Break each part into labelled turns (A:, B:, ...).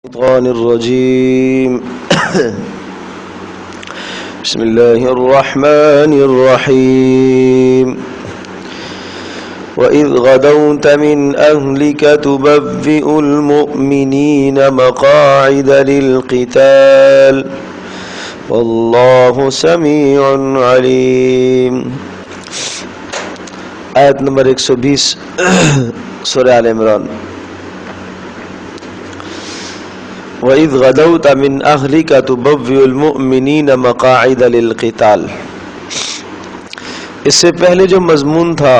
A: الشيطان الرجيم بسم الله الرحمن الرحيم وإذ غدوت من أهلك تبوئ المؤمنين مقاعد للقتال والله سميع عليم. آیت نمبر 120 سورہ آل عمران. وَإِذْ غَدَوْتَ مِنْ أَهْلِكَ تُبَوِّئُ الْمُؤْمِنِينَ مَقَاعِدَ لِلْقِتَالِ. اس سے پہلے جو مضمون تھا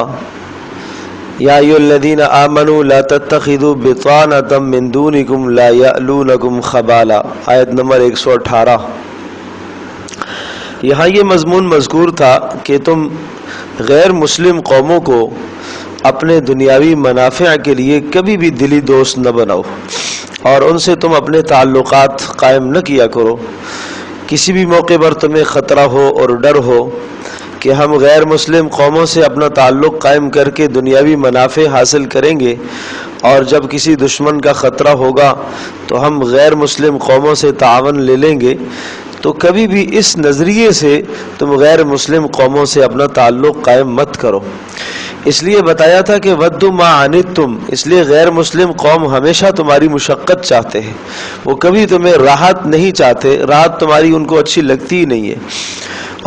A: یا ایھا الذین آمنوا لا تتخذوا بطانة من دونکم لا یألونکم خبالا، آیت نمبر 118. یہاں یہ مضمون مذکور تھا کہ تم غیر مسلم قوموں کو اپنے دنیاوی منافع کے لیے کبھی بھی دلی دوست نہ بناؤ اور ان سے تم اپنے تعلقات قائم نہ کیا کرو. کسی بھی موقع پر تمہیں خطرہ ہو اور ڈر ہو کہ ہم غیر مسلم قوموں سے اپنا تعلق قائم کر کے دنیاوی منافع حاصل کریں گے، اور جب کسی دشمن کا خطرہ ہوگا تو ہم غیر مسلم قوموں سے تعاون لے لیں گے، تو کبھی بھی اس نظریے سے تم غیر مسلم قوموں سے اپنا تعلق قائم مت کرو. اس لیے بتایا تھا کہ ودوا ما عنتم، اس لیے غیر مسلم قوم ہمیشہ تمہاری مشقت چاہتے ہیں، وہ کبھی تمہیں راحت نہیں چاہتے، راحت تمہاری ان کو اچھی لگتی ہی نہیں ہے.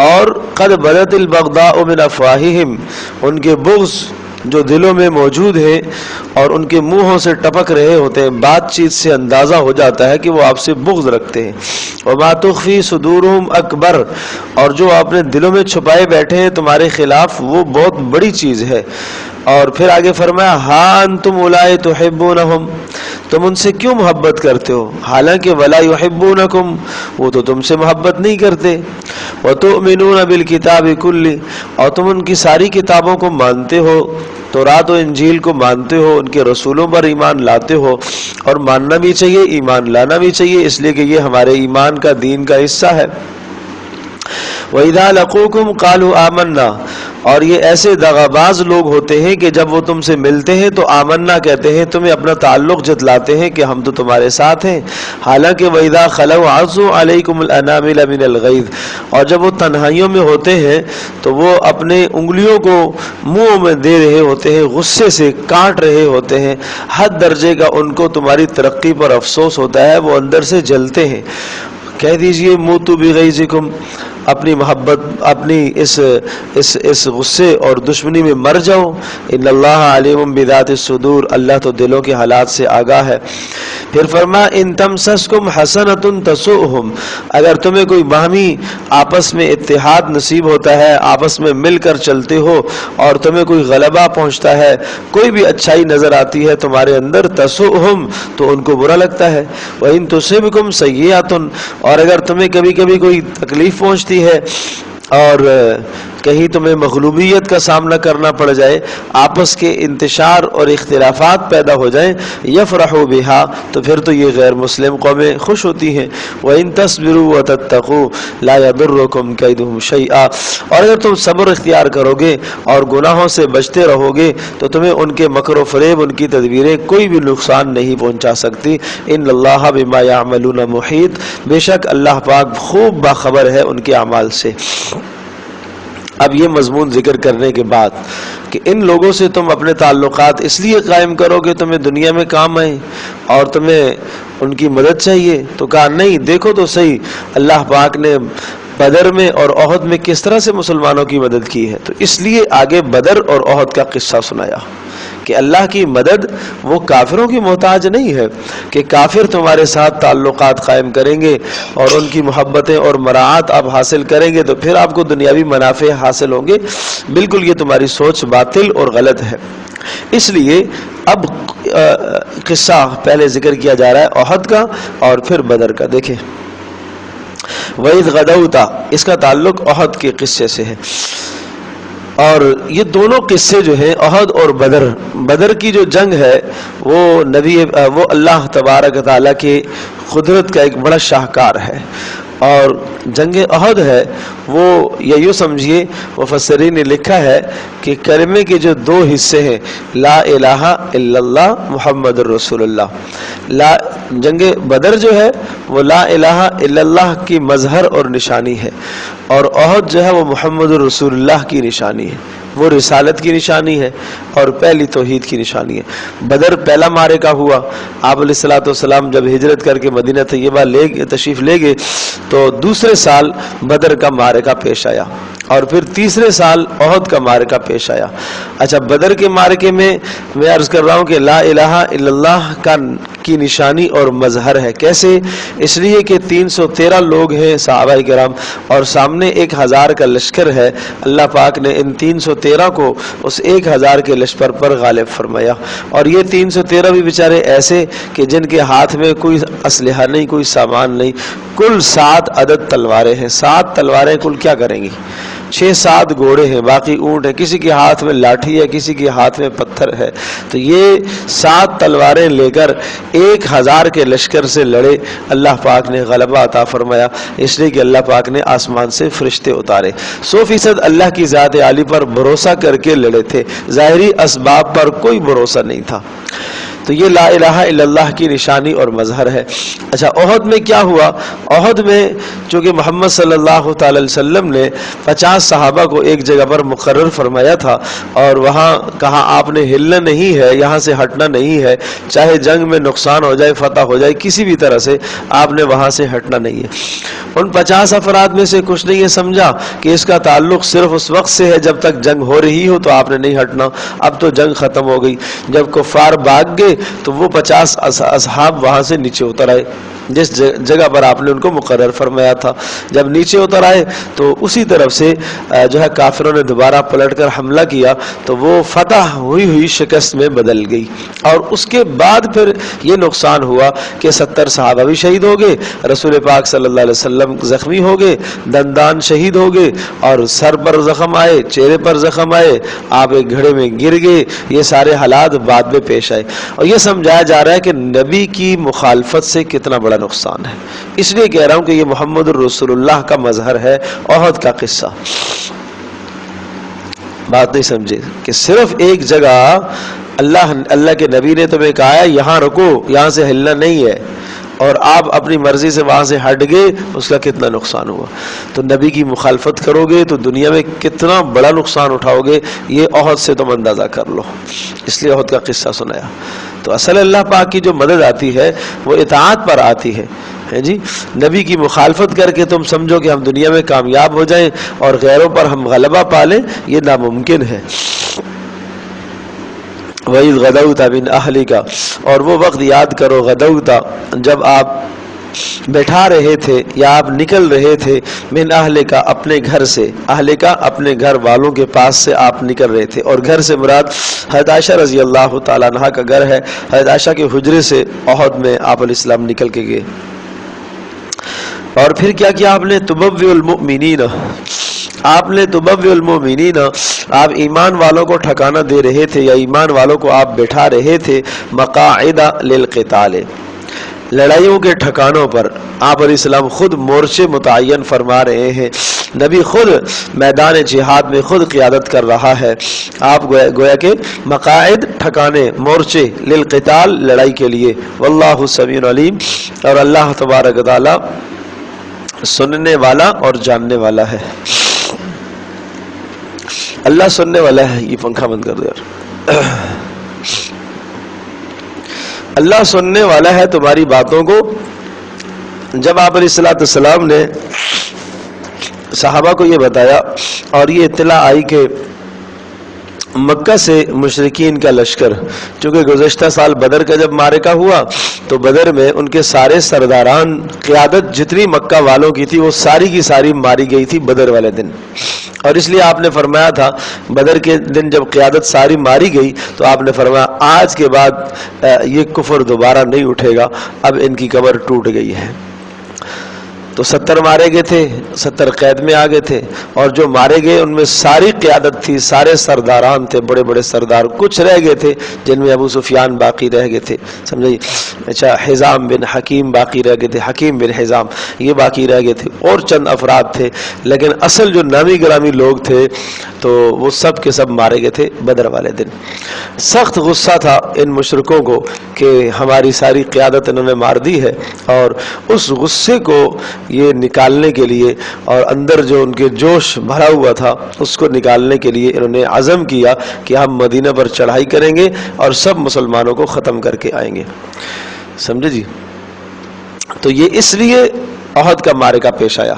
A: اور قد بدت البغضاء من افواہہم، ان کے بغض جو دلوں میں موجود ہے اور ان کے منہوں سے ٹپک رہے ہوتے ہیں، بات چیت سے اندازہ ہو جاتا ہے کہ وہ آپ سے بغض رکھتے ہیں. وما تخفی صدورہم اکبر، اور جو اپنے دلوں میں چھپائے بیٹھے ہیں تمہارے خلاف وہ بہت بڑی چیز ہے. اور پھر آگے فرمایا ہاں انتم اولئک تحبونہم، تم ان سے کیوں محبت کرتے ہو حالانکہ ولا یحبونکم، وہ تو تم سے محبت نہیں کرتے. وتؤمنون بالکتاب کلہ، اور تم ان کی ساری کتابوں کو مانتے ہو، تورات و انجیل کو مانتے ہو، ان کے رسولوں پر ایمان لاتے ہو، اور ماننا بھی چاہیے، ایمان لانا بھی چاہیے، اس لیے کہ یہ ہمارے ایمان کا دین کا حصہ ہے. وَإِذَا لَقُوكُمْ قَالُوا آمَنَّا، اور یہ ایسے دغاباز لوگ ہوتے ہیں کہ جب وہ تم سے ملتے ہیں تو آمنا کہتے ہیں، تمہیں اپنا تعلق جتلاتے ہیں کہ ہم تو تمہارے ساتھ ہیں، حالانکہ وَإِذَا خَلَوْا عَضُّوا عَلَيْكُمُ الْأَنَامِلَ مِنَ الْغَيْظِ، اور جب وہ تنہائیوں میں ہوتے ہیں تو وہ اپنے انگلیوں کو منہ میں دے رہے ہوتے ہیں، غصے سے کاٹ رہے ہوتے ہیں. حد درجے کا ان کو تمہاری ترقی پر افسوس ہوتا ہے، وہ اندر سے جلتے ہیں. کہہ دیجئے موتوا بغیظکم، اپنی محبت، اپنی اس غصے اور دشمنی میں مر جاؤ. ان اللہ علیم بذات الصدور، اللہ تو دلوں کے حالات سے آگاہ ہے. پھر فرمایا ان تمسسکم حسنۃ تسؤہم، اگر تمہیں کوئی باہمی آپس میں اتحاد نصیب ہوتا ہے، آپس میں مل کر چلتے ہو اور تمہیں کوئی غلبہ پہنچتا ہے، کوئی بھی اچھائی نظر آتی ہے تمہارے اندر، تسؤہم، تو ان کو برا لگتا ہے. وَإِن تُصِبْكُمْ سَيِّئَةٌ، اور اگر تمہیں کبھی کبھی کوئی تکلیف پہنچتی ہے اور کہیں تمہیں مغلوبیت کا سامنا کرنا پڑ جائے، آپس کے انتشار اور اختلافات پیدا ہو جائیں، یفرحوا بہا، تو پھر تو یہ غیر مسلم قومیں خوش ہوتی ہیں. وَإِن تَصْبِرُوا وَتَتَّقُوا لَا يَضُرُّكُمْ كَيْدُهُمْ شَيْئًا، اور اگر تم صبر اختیار کرو گے اور گناہوں سے بچتے رہو گے تو تمہیں ان کے مکر و فریب، ان کی تدبیریں کوئی بھی نقصان نہیں پہنچا سکتی. ان اللہ بما یعملون محیط، بے شک اللہ پاک خوب باخبر ہے ان کے اعمال سے. اب یہ مضمون ذکر کرنے کے بعد کہ ان لوگوں سے تم اپنے تعلقات اس لیے قائم کرو کہ تمہیں دنیا میں کام آئیں اور تمہیں ان کی مدد چاہیے، تو کہا نہیں، دیکھو تو صحیح اللہ پاک نے بدر میں اور احد میں کس طرح سے مسلمانوں کی مدد کی ہے. تو اس لیے آگے بدر اور احد کا قصہ سنایا کہ اللہ کی مدد وہ کافروں کی محتاج نہیں ہے کہ کافر تمہارے ساتھ تعلقات قائم کریں گے اور ان کی محبتیں اور مراعات آپ حاصل کریں گے تو پھر آپ کو دنیاوی منافع حاصل ہوں گے. بالکل یہ تمہاری سوچ باطل اور غلط ہے. اس لیے اب قصہ پہلے ذکر کیا جا رہا ہے احد کا اور پھر بدر کا. دیکھیں وَإِذْ غَدَوْتَ، اس کا تعلق احد کے قصے سے ہے، اور یہ دونوں قصے جو ہیں احد اور بدر کی جو جنگ ہے وہ اللہ تبارک تعالیٰ کے قدرت کا ایک بڑا شاہکار ہے. اور جنگ احد ہے وہ یہ یوں سمجھیے، مفسرین نے لکھا ہے کہ کلمے کے جو دو حصے ہیں، لا الہ الا اللہ محمد الرسول اللہ، جنگ بدر جو ہے وہ لا الہ الا اللہ کی مظہر اور نشانی ہے، اور احد جو ہے وہ محمد الرسول اللہ کی نشانی ہے، وہ رسالت کی نشانی ہے اور پہلی توحید کی نشانی ہے۔ بدر پہلا معرکہ ہوا، آپ علیہ الصلوۃ والسلام جب ہجرت کر کے مدینہ طیبہ تشریف لے گئے تو دوسرے سال بدر کا معرکہ پیش آیا، اور پھر تیسرے سال احد کا معرکہ پیش آیا۔ اچھا، بدر کے معرکے میں عرض کر رہا ہوں کہ لا الہ الا اللہ کی نشانی اور مظہر ہے۔ کیسے؟ اس لیے کہ 313 لوگ ہیں صحابہ کرام اور سامنے 1000 کا لشکر ہے۔ اللہ پاک نے ان 313 کو اس 1000 کے لشکر پر غالب فرمایا، اور یہ 313 بھی بیچارے ایسے کہ جن کے ہاتھ میں کوئی اسلحہ نہیں، کوئی سامان نہیں، کل 7 عدد تلواریں ہیں۔ 7 تلواریں کل کیا کریں گی؟ 6-7 گھوڑے ہیں، باقی اونٹ ہے، کسی کے ہاتھ میں لاٹھی ہے، کسی کے ہاتھ میں پتھر ہے، تو یہ 7 تلواریں لے کر 1000 کے لشکر سے لڑے۔ اللہ پاک نے غلبہ عطا فرمایا، اس لیے کہ اللہ پاک نے آسمان سے فرشتے اتارے۔ 100% اللہ کی ذات عالی پر بھروسہ کر کے لڑے تھے، ظاہری اسباب پر کوئی بھروسہ نہیں تھا۔ تو یہ لا الہ الا اللہ کی نشانی اور مظہر ہے۔ اچھا، احد میں کیا ہوا؟ احد میں چونکہ محمد صلی اللہ تعالی علیہ وسلم نے 50 صحابہ کو ایک جگہ پر مقرر فرمایا تھا، اور وہاں کہا آپ نے ہلنا نہیں ہے، یہاں سے ہٹنا نہیں ہے، چاہے جنگ میں نقصان ہو جائے، فتح ہو جائے، کسی بھی طرح سے آپ نے وہاں سے ہٹنا نہیں ہے۔ ان 50 افراد میں سے کچھ نے یہ سمجھا کہ اس کا تعلق صرف اس وقت سے ہے جب تک جنگ ہو رہی ہو، تو آپ نے نہیں ہٹنا، اب تو جنگ ختم ہو گئی۔ جب کفار بھاگ گئے تو وہ 50 اصحاب وہاں سے نیچے اتر آئے جس جگہ پر آپ نے ان کو مقرر فرمایا تھا۔ جب نیچے اتر آئے تو اسی طرف سے جو ہے کافروں نے دوبارہ پلٹ کر حملہ کیا، تو وہ فتح ہوئی شکست میں بدل گئی، اور اس کے بعد پھر یہ نقصان ہوا کہ 70 صحابہ بھی شہید ہو گئے، رسول پاک صلی اللہ علیہ وسلم زخمی ہو گئے، دندان شہید ہو گئے، اور سر پر زخم آئے، چہرے پر زخم آئے، آپ ایک گھڑے میں گر گئے۔ یہ سارے حالات بعد میں پیش آئے، اور یہ سمجھایا جا رہا ہے کہ نبی کی مخالفت سے کتنا بڑا نقصان ہے۔ اس لیے کہہ رہا ہوں کہ یہ محمد الرسول اللہ کا مظہر ہے، احد کا قصہ۔ بات نہیں سمجھے کہ صرف ایک جگہ اللہ کے نبی نے تمہیں کہا ہے یہاں رکو، یہاں سے ہلنا نہیں ہے، اور آپ اپنی مرضی سے وہاں سے ہٹ گئے، اس کا کتنا نقصان ہوا۔ تو نبی کی مخالفت کرو گے تو دنیا میں کتنا بڑا نقصان اٹھاؤ گے، یہ احد سے تم اندازہ کر لو۔ اس لیے احد کا قصہ سنایا۔ تو اصل اللہ پاک کی جو مدد آتی ہے وہ اطاعت پر آتی ہے جی۔ نبی کی مخالفت کر کے تم سمجھو کہ ہم دنیا میں کامیاب ہو جائیں اور غیروں پر ہم غلبہ پالیں، یہ ناممکن ہے۔ وَإِذْ غَدَوْتَ مِنْ أَهْلِكَ، اور وہ وقت یاد کرو، غدوتا جب آپ بیٹھا رہے تھے یا آپ نکل رہے تھے، من اہلک اپنے گھر سے، اہلک اپنے گھر والوں کے پاس سے آپ نکل رہے تھے، اور گھر سے مراد حضرت عائشہ رضی اللہ تعالیٰ عنہا کا گھر ہے۔ حضرت عائشہ کے حجرے سے احد میں آپ علیہ السلام نکل کے گئے، اور پھر کیا کیا آپ نے؟ تبوئ المؤمنین، آپ نے تبوئ المؤمنین، آپ ایمان والوں کو ٹھکانہ دے رہے تھے یا ایمان والوں کو آپ بٹھا رہے تھے، مقاعد للقتال، لڑائیوں کے ٹھکانوں پر۔ آپ علیہ السلام خود مورچے متعین فرما رہے ہیں، نبی خود میدان جہاد میں خود قیادت کر رہا ہے۔ آپ گویا کہ مقاعد، ٹھکانے، مورچے، للقتال، لڑائی کے لیے۔ واللہ سمیع علیم، اور اللہ تبارک و تعالی سننے والا اور جاننے والا ہے۔ اللہ سننے والا ہے۔ یہ پنکھا بند کر دو یار۔ اللہ سننے والا ہے تمہاری باتوں کو۔ جب آپ علیہ السلام نے صحابہ کو یہ بتایا اور یہ اطلاع آئی کہ مکہ سے مشرکین کا لشکر، چونکہ گزشتہ سال بدر کا جب معرکہ ہوا تو بدر میں ان کے سارے سرداران، قیادت جتنی مکہ والوں کی تھی وہ ساری کی ساری ماری گئی تھی بدر والے دن، اور اس لیے آپ نے فرمایا تھا بدر کے دن جب قیادت ساری ماری گئی تو آپ نے فرمایا آج کے بعد یہ کفر دوبارہ نہیں اٹھے گا، اب ان کی کمر ٹوٹ گئی ہے۔ تو 70 مارے گئے تھے، 70 قید میں آ گئے تھے، اور جو مارے گئے ان میں ساری قیادت تھی، سارے سرداران تھے، بڑے بڑے سردار، کچھ رہ گئے تھے جن میں ابو سفیان باقی رہ گئے تھے، سمجھے؟ اچھا، حزام بن حکیم باقی رہ گئے تھے، حکیم بن حزام یہ باقی رہ گئے تھے، اور چند افراد تھے، لیکن اصل جو نامی گرامی لوگ تھے تو وہ سب کے سب مارے گئے تھے بدر والے دن۔ سخت غصہ تھا ان مشرکوں کو کہ ہماری ساری قیادت انہوں نے مار دی ہے، اور اس غصے کو یہ نکالنے کے لیے اور اندر جو ان کے جوش بھرا ہوا تھا اس کو نکالنے کے لیے انہوں نے عزم کیا کہ ہم مدینہ پر چڑھائی کریں گے اور سب مسلمانوں کو ختم کر کے آئیں گے، سمجھے جی؟ تو یہ اس لیے احد کا معرکہ پیش آیا۔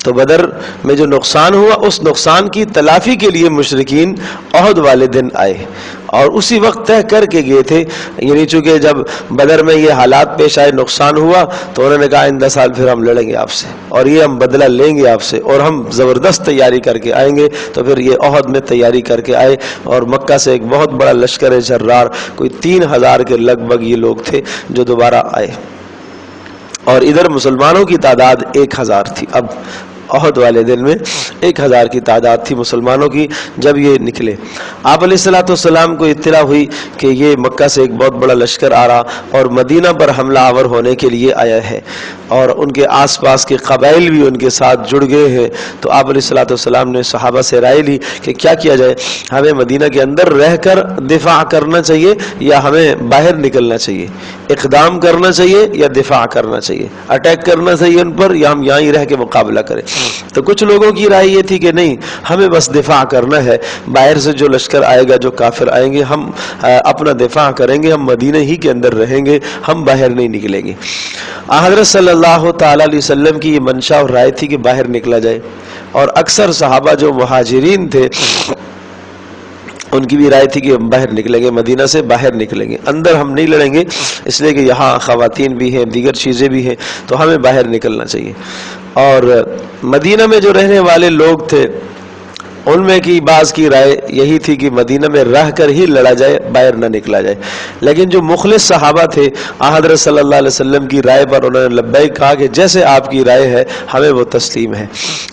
A: تو بدر میں جو نقصان ہوا اس نقصان کی تلافی کے لیے مشرکین احد والے دن آئے اور اسی وقت طے کر کے گئے تھے، یعنی چونکہ جب بدر میں یہ حالات پیش آئے، نقصان ہوا، تو انہوں نے کہا آئندہ سال پھر ہم لڑیں گے آپ سے اور یہ ہم بدلہ لیں گے آپ سے اور ہم زبردست تیاری کر کے آئیں گے۔ تو پھر یہ احد میں تیاری کر کے آئے اور مکہ سے ایک بہت بڑا لشکر جرار، کوئی 3000 کے لگ بھگ یہ لوگ تھے جو دوبارہ آئے، اور ادھر مسلمانوں کی تعداد 1000 تھی۔ اب احد والے دن میں 1000 کی تعداد تھی مسلمانوں کی جب یہ نکلے۔ آپ علیہ الصلوۃ والسلام کو اطلاع ہوئی کہ یہ مکہ سے ایک بہت بڑا لشکر آ رہا اور مدینہ پر حملہ آور ہونے کے لیے آیا ہے، اور ان کے آس پاس کے قبائل بھی ان کے ساتھ جڑ گئے ہیں۔ تو آپ علیہ الصلوۃ والسلام نے صحابہ سے رائے لی کہ کیا کیا جائے، ہمیں مدینہ کے اندر رہ کر دفاع کرنا چاہیے یا ہمیں باہر نکلنا چاہیے، اقدام کرنا چاہیے یا دفاع کرنا چاہیے، اٹیک کرنا چاہیے ان پر یا ہم یہاں ہی رہ کے مقابلہ کریں۔ تو کچھ لوگوں کی رائے یہ تھی کہ نہیں، ہمیں بس دفاع کرنا ہے، باہر سے جو لشکر آئے گا، جو کافر آئیں گے، ہم اپنا دفاع کریں گے، ہم مدینہ ہی کے اندر رہیں گے، ہم باہر نہیں نکلیں گے۔ حضرت صلی اللہ تعالی علیہ وسلم کی یہ منشا اور رائے تھی کہ باہر نکلا جائے، اور اکثر صحابہ جو مہاجرین تھے ان کی بھی رائے تھی کہ ہم باہر نکلیں گے، مدینہ سے باہر نکلیں گے، اندر ہم نہیں لڑیں گے، اس لیے کہ یہاں خواتین بھی ہیں، دیگر چیزیں بھی ہیں، تو ہمیں باہر نکلنا چاہیے۔ اور مدینہ میں جو رہنے والے لوگ تھے ان میں کی بعض کی رائے یہی تھی کہ مدینہ میں رہ کر ہی لڑا جائے، باہر نہ نکلا جائے، لیکن جو مخلص صحابہ تھے حضرت صلی اللہ علیہ وسلم کی رائے پر انہوں نے لبیک کہا کہ جیسے آپ کی رائے ہے ہمیں وہ تسلیم ہے۔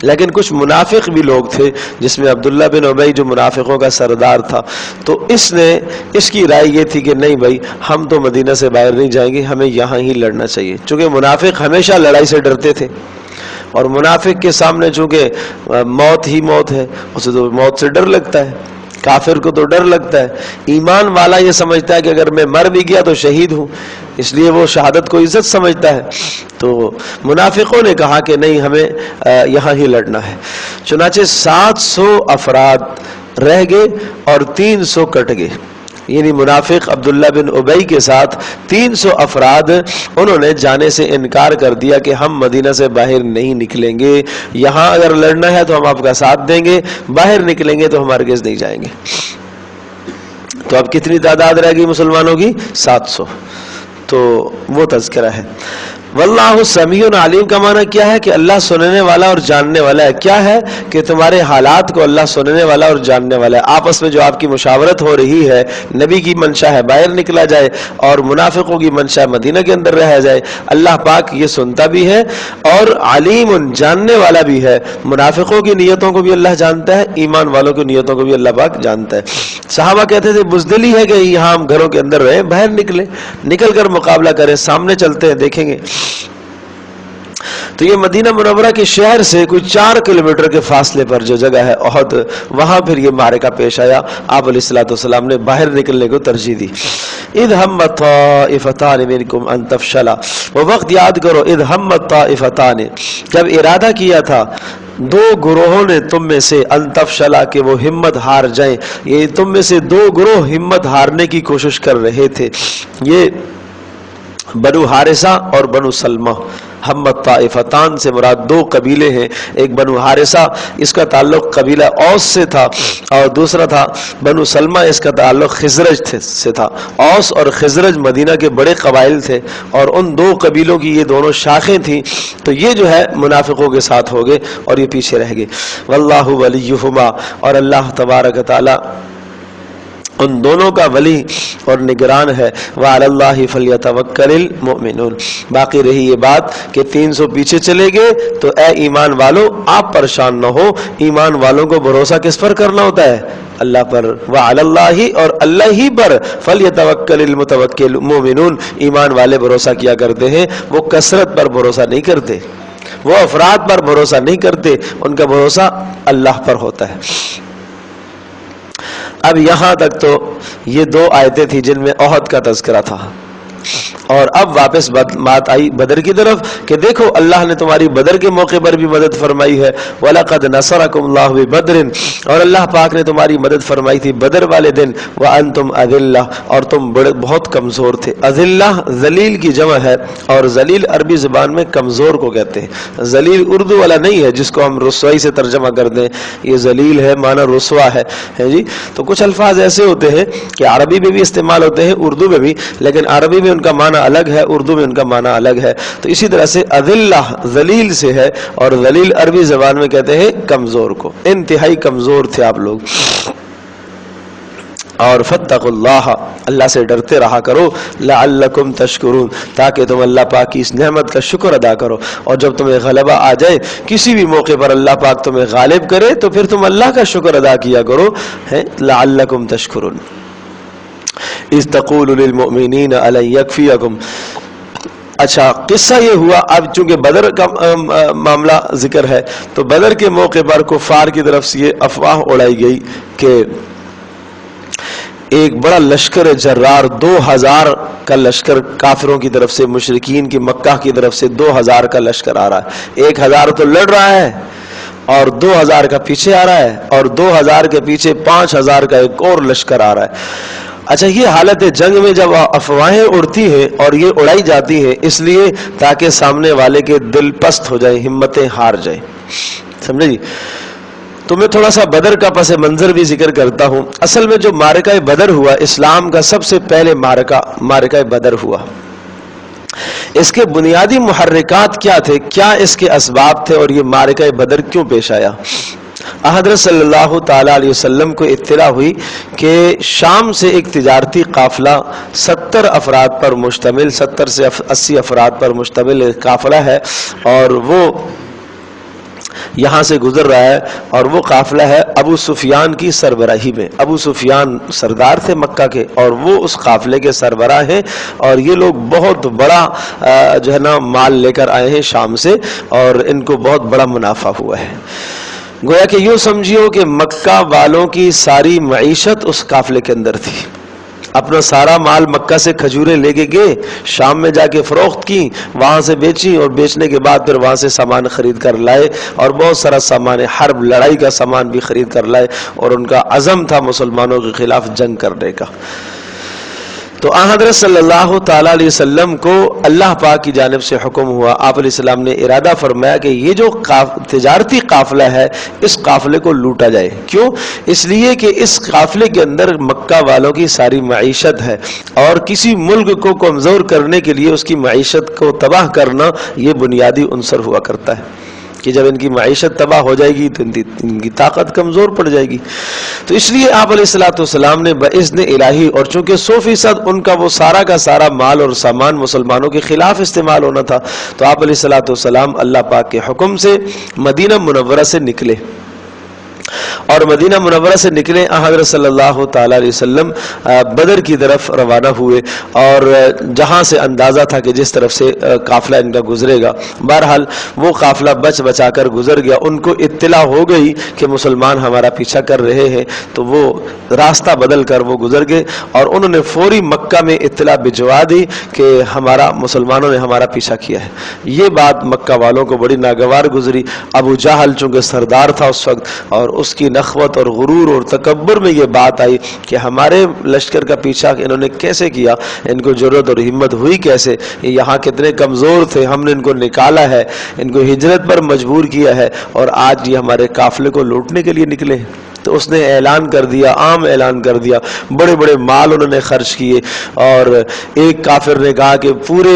A: لیکن کچھ منافق بھی لوگ تھے جس میں عبداللہ بن ابی جو منافقوں کا سردار تھا، تو اس کی رائے یہ تھی کہ نہیں بھائی، ہم تو مدینہ سے باہر نہیں جائیں گے، ہمیں یہاں ہی لڑنا چاہیے، چونکہ منافق ہمیشہ لڑائی سے ڈرتے تھے، اور منافق کے سامنے چونکہ موت ہی موت ہے، اسے تو موت سے ڈر لگتا ہے، کافر کو تو ڈر لگتا ہے۔ ایمان والا یہ سمجھتا ہے کہ اگر میں مر بھی گیا تو شہید ہوں، اس لیے وہ شہادت کو عزت سمجھتا ہے۔ تو منافقوں نے کہا کہ نہیں، ہمیں یہاں ہی لڑنا ہے، چنانچہ 700 افراد رہ گئے اور 300 کٹ گئے، یعنی منافق عبداللہ بن ابی کے ساتھ 300 افراد انہوں نے جانے سے انکار کر دیا کہ ہم مدینہ سے باہر نہیں نکلیں گے، یہاں اگر لڑنا ہے تو ہم آپ کا ساتھ دیں گے، باہر نکلیں گے تو ہم ہرگز نہیں جائیں گے۔ تو اب کتنی تعداد رہ گئی مسلمانوں کی؟ 700۔ تو وہ تذکرہ ہے۔ واللہ سمیع علیم کا معنی کیا ہے کہ اللہ سننے والا اور جاننے والا ہے۔ کیا ہے کہ تمہارے حالات کو اللہ سننے والا اور جاننے والا ہے۔ آپس میں جو آپ کی مشاورت ہو رہی ہے، نبی کی منشا ہے باہر نکلا جائے اور منافقوں کی منشا ہے مدینہ کے اندر رہا جائے، اللہ پاک یہ سنتا بھی ہے اور علیم جاننے والا بھی ہے۔ منافقوں کی نیتوں کو بھی اللہ جانتا ہے، ایمان والوں کی نیتوں کو بھی اللہ پاک جانتا ہے۔ صحابہ کہتے تھے بزدلی ہے کہ یہاں ہم گھروں کے اندر رہیں، باہر نکل کر مقابلہ کریں، سامنے چلتے ہیں دیکھیں گے۔ تو یہ مدینہ منورہ کے شہر سے کوئی 4 کلومیٹر کے فاصلے پر جو جگہ ہے احد، وہاں پھر یہ معرکہ پیش آیا۔ آپ علیہ الصلوۃ والسلام نے باہر نکلنے کو ترجیح دی۔ اذ ہمت طائفتان منکم ان تفشلا، وہ وقت یاد کرو، اذ ہمت طائفتان، جب ارادہ کیا تھا 2 گروہوں نے تم میں سے، ان تفشلا کہ وہ ہمت ہار جائیں، یہ تم میں سے 2 گروہ ہمت ہارنے کی کوشش کر رہے تھے، یہ بنو حارثہ اور بنو سلمہ۔ ہمت طائفتان سے مراد 2 قبیلے ہیں، ایک بنو حارثہ، اس کا تعلق قبیلہ اوس سے تھا، اور دوسرا تھا بنو سلمہ، اس کا تعلق خزرج سے تھا۔ اوس اور خزرج مدینہ کے بڑے قبائل تھے اور ان 2 قبیلوں کی یہ دونوں شاخیں تھیں، تو یہ جو ہے منافقوں کے ساتھ ہو گئے اور یہ پیچھے رہ گئے۔ واللہ ولیہما، اور اللہ تبارک تعالی ان دونوں کا ولی اور نگران ہے۔ وعلی اللہ فلیتوکل المؤمنون۔ باقی رہی یہ بات کہ 300 پیچھے چلے گئے تو اے ایمان والو آپ پریشان نہ ہو، ایمان والوں کو بھروسہ کس پر کرنا ہوتا ہے؟ اللہ پر۔ وعلی اللہ، اور اللہ ہی پر، فلیتوکل المتوکل المؤمنون، ایمان والے بھروسہ کیا کرتے ہیں، وہ کثرت پر بھروسہ نہیں کرتے، وہ افراد پر بھروسہ نہیں کرتے، ان کا بھروسہ اللہ پر ہوتا ہے۔ اب یہاں تک تو یہ 2 آیتیں تھی جن میں احد کا تذکرہ تھا، اور اب واپس بات آئی بدر کی طرف کہ دیکھو اللہ نے تمہاری بدر کے موقع پر بھی مدد فرمائی ہے۔ وَلَقَدْ نَصَرَكُمُ اللَّهُ بِبَدْرٍ، اور اللہ پاک نے تمہاری مدد فرمائی تھی بدر والے دن۔ وَأَنْتُمْ أَذِلَّةٌ، اور تم بہت کمزور تھے۔ اذلہ ذلیل کی جمع ہے، اور ذلیل عربی زبان میں کمزور کو کہتے ہیں، ذلیل اردو والا نہیں ہے جس کو ہم رسوائی سے ترجمہ کر دیں، یہ ذلیل ہے معنی رسوا ہے جی۔ تو کچھ الفاظ ایسے ہوتے ہیں کہ عربی میں بھی استعمال ہوتے ہیں، اردو میں بھی، لیکن عربی میں ان کا معنی الگ ہے، اردو میں ان کا معنی الگ ہے۔ تو اسی طرح سے اذلہ ذلیل سے ہے، اور ذلیل عربی زبان میں کہتے ہیں کمزور کو، انتہائی کمزور تھے آپ لوگ۔ اور فاتقوا اللہ، اللہ سے ڈرتے رہا کرو، لعلکم تشکرون، تاکہ تم اللہ پاک کی اس نعمت کا شکر ادا کرو، اور جب تمہیں غلبہ آ جائے، کسی بھی موقع پر اللہ پاک تمہیں غالب کرے، تو پھر تم اللہ کا شکر ادا کیا کرو، لعلکم تشکرون۔ اذ تقول للمؤمنین الن یکفیکم۔ اچھا قصہ یہ ہوا، اب چونکہ بدر کا معاملہ ذکر ہے تو بدر کے موقع پر کفار کی طرف سے یہ افواہ اڑائی گئی کہ ایک بڑا لشکر جرار 2000 کا لشکر کافروں کی طرف سے، مشرکین کی مکہ کی طرف سے 2000 کا لشکر آ رہا ہے۔ 1000 تو لڑ رہا ہے اور 2000 کا پیچھے آ رہا ہے، اور 2000 کے پیچھے 5000 کا ایک اور لشکر آ رہا ہے۔ اچھا یہ حالت جنگ میں جب افواہیں اڑتی ہیں اور یہ اڑائی جاتی ہیں اس لیے تاکہ سامنے والے کے دل پست ہو جائیں، ہمتیں ہار جائیں، سمجھے جی۔ تو میں تھوڑا سا بدر کا پس منظر بھی ذکر کرتا ہوں۔ اصل میں جو معرکہ بدر ہوا، اسلام کا سب سے پہلے معرکہ بدر ہوا، اس کے بنیادی محرکات کیا تھے، کیا اس کے اسباب تھے، اور یہ معرکہ بدر کیوں پیش آیا؟ حضرت صلی اللہ تعالی علیہ وسلم کو اطلاع ہوئی کہ شام سے ایک تجارتی قافلہ 70 افراد پر مشتمل، 70 سے 80 افراد پر مشتمل ایک قافلہ ہے، اور وہ یہاں سے گزر رہا ہے، اور وہ قافلہ ہے ابو سفیان کی سربراہی میں۔ ابو سفیان سردار تھے مکہ کے، اور وہ اس قافلے کے سربراہ ہیں، اور یہ لوگ بہت بڑا جو ہے نا مال لے کر آئے ہیں شام سے، اور ان کو بہت بڑا منافع ہوا ہے۔ گویا کہ یوں سمجھیو کہ مکہ والوں کی ساری معیشت اس قافلے کے اندر تھی، اپنا سارا مال مکہ سے کھجوریں لے کے گئے، شام میں جا کے فروخت کی، وہاں سے بیچی، اور بیچنے کے بعد پھر وہاں سے سامان خرید کر لائے، اور بہت سارا سامان حرب لڑائی کا سامان بھی خرید کر لائے، اور ان کا عزم تھا مسلمانوں کے خلاف جنگ کرنے کا۔ تو حضرت صلی اللہ تعالی علیہ وسلم کو اللہ پاک کی جانب سے حکم ہوا، آپ علیہ السلام نے ارادہ فرمایا کہ یہ جو تجارتی قافلہ ہے اس قافلے کو لوٹا جائے۔ کیوں؟ اس لیے کہ اس قافلے کے اندر مکہ والوں کی ساری معیشت ہے، اور کسی ملک کو کمزور کرنے کے لیے اس کی معیشت کو تباہ کرنا یہ بنیادی عنصر ہوا کرتا ہے کہ جب ان کی معیشت تباہ ہو جائے گی تو ان کی طاقت کمزور پڑ جائے گی۔ تو اس لیے آپ علیہ السلام نے باذن الہی، اور چونکہ 100% ان کا وہ سارا کا سارا مال اور سامان مسلمانوں کے خلاف استعمال ہونا تھا، تو آپ علیہ السلام اللہ پاک کے حکم سے مدینہ منورہ سے نکلے، اور مدینہ منورہ سے نکلے حضرت صلی اللہ تعالی علیہ وسلم بدر کی طرف روانہ ہوئے، اور جہاں سے اندازہ تھا کہ جس طرف سے قافلہ ان کا گزرے گا، بہرحال وہ قافلہ بچا کر گزر گیا۔ ان کو اطلاع ہو گئی کہ مسلمان ہمارا پیچھا کر رہے ہیں، تو وہ راستہ بدل کر وہ گزر گئے، اور انہوں نے فوری مکہ میں اطلاع بھجوا دی کہ مسلمانوں نے ہمارا پیچھا کیا ہے۔ یہ بات مکہ والوں کو بڑی ناگوار گزری۔ ابو جہل چونکہ سردار تھا اس وقت، اور اس کی نخوت اور غرور اور تکبر میں یہ بات آئی کہ ہمارے لشکر کا پیچھا انہوں نے کیسے کیا، ان کو جرأت اور ہمت ہوئی کیسے، یہاں کتنے کمزور تھے، ہم نے ان کو نکالا ہے، ان کو ہجرت پر مجبور کیا ہے، اور آج یہ ہمارے قافلے کو لوٹنے کے لیے نکلے۔ تو اس نے اعلان کر دیا، عام اعلان کر دیا، بڑے بڑے مال انہوں نے خرچ کیے، اور ایک کافر نے کہا کہ پورے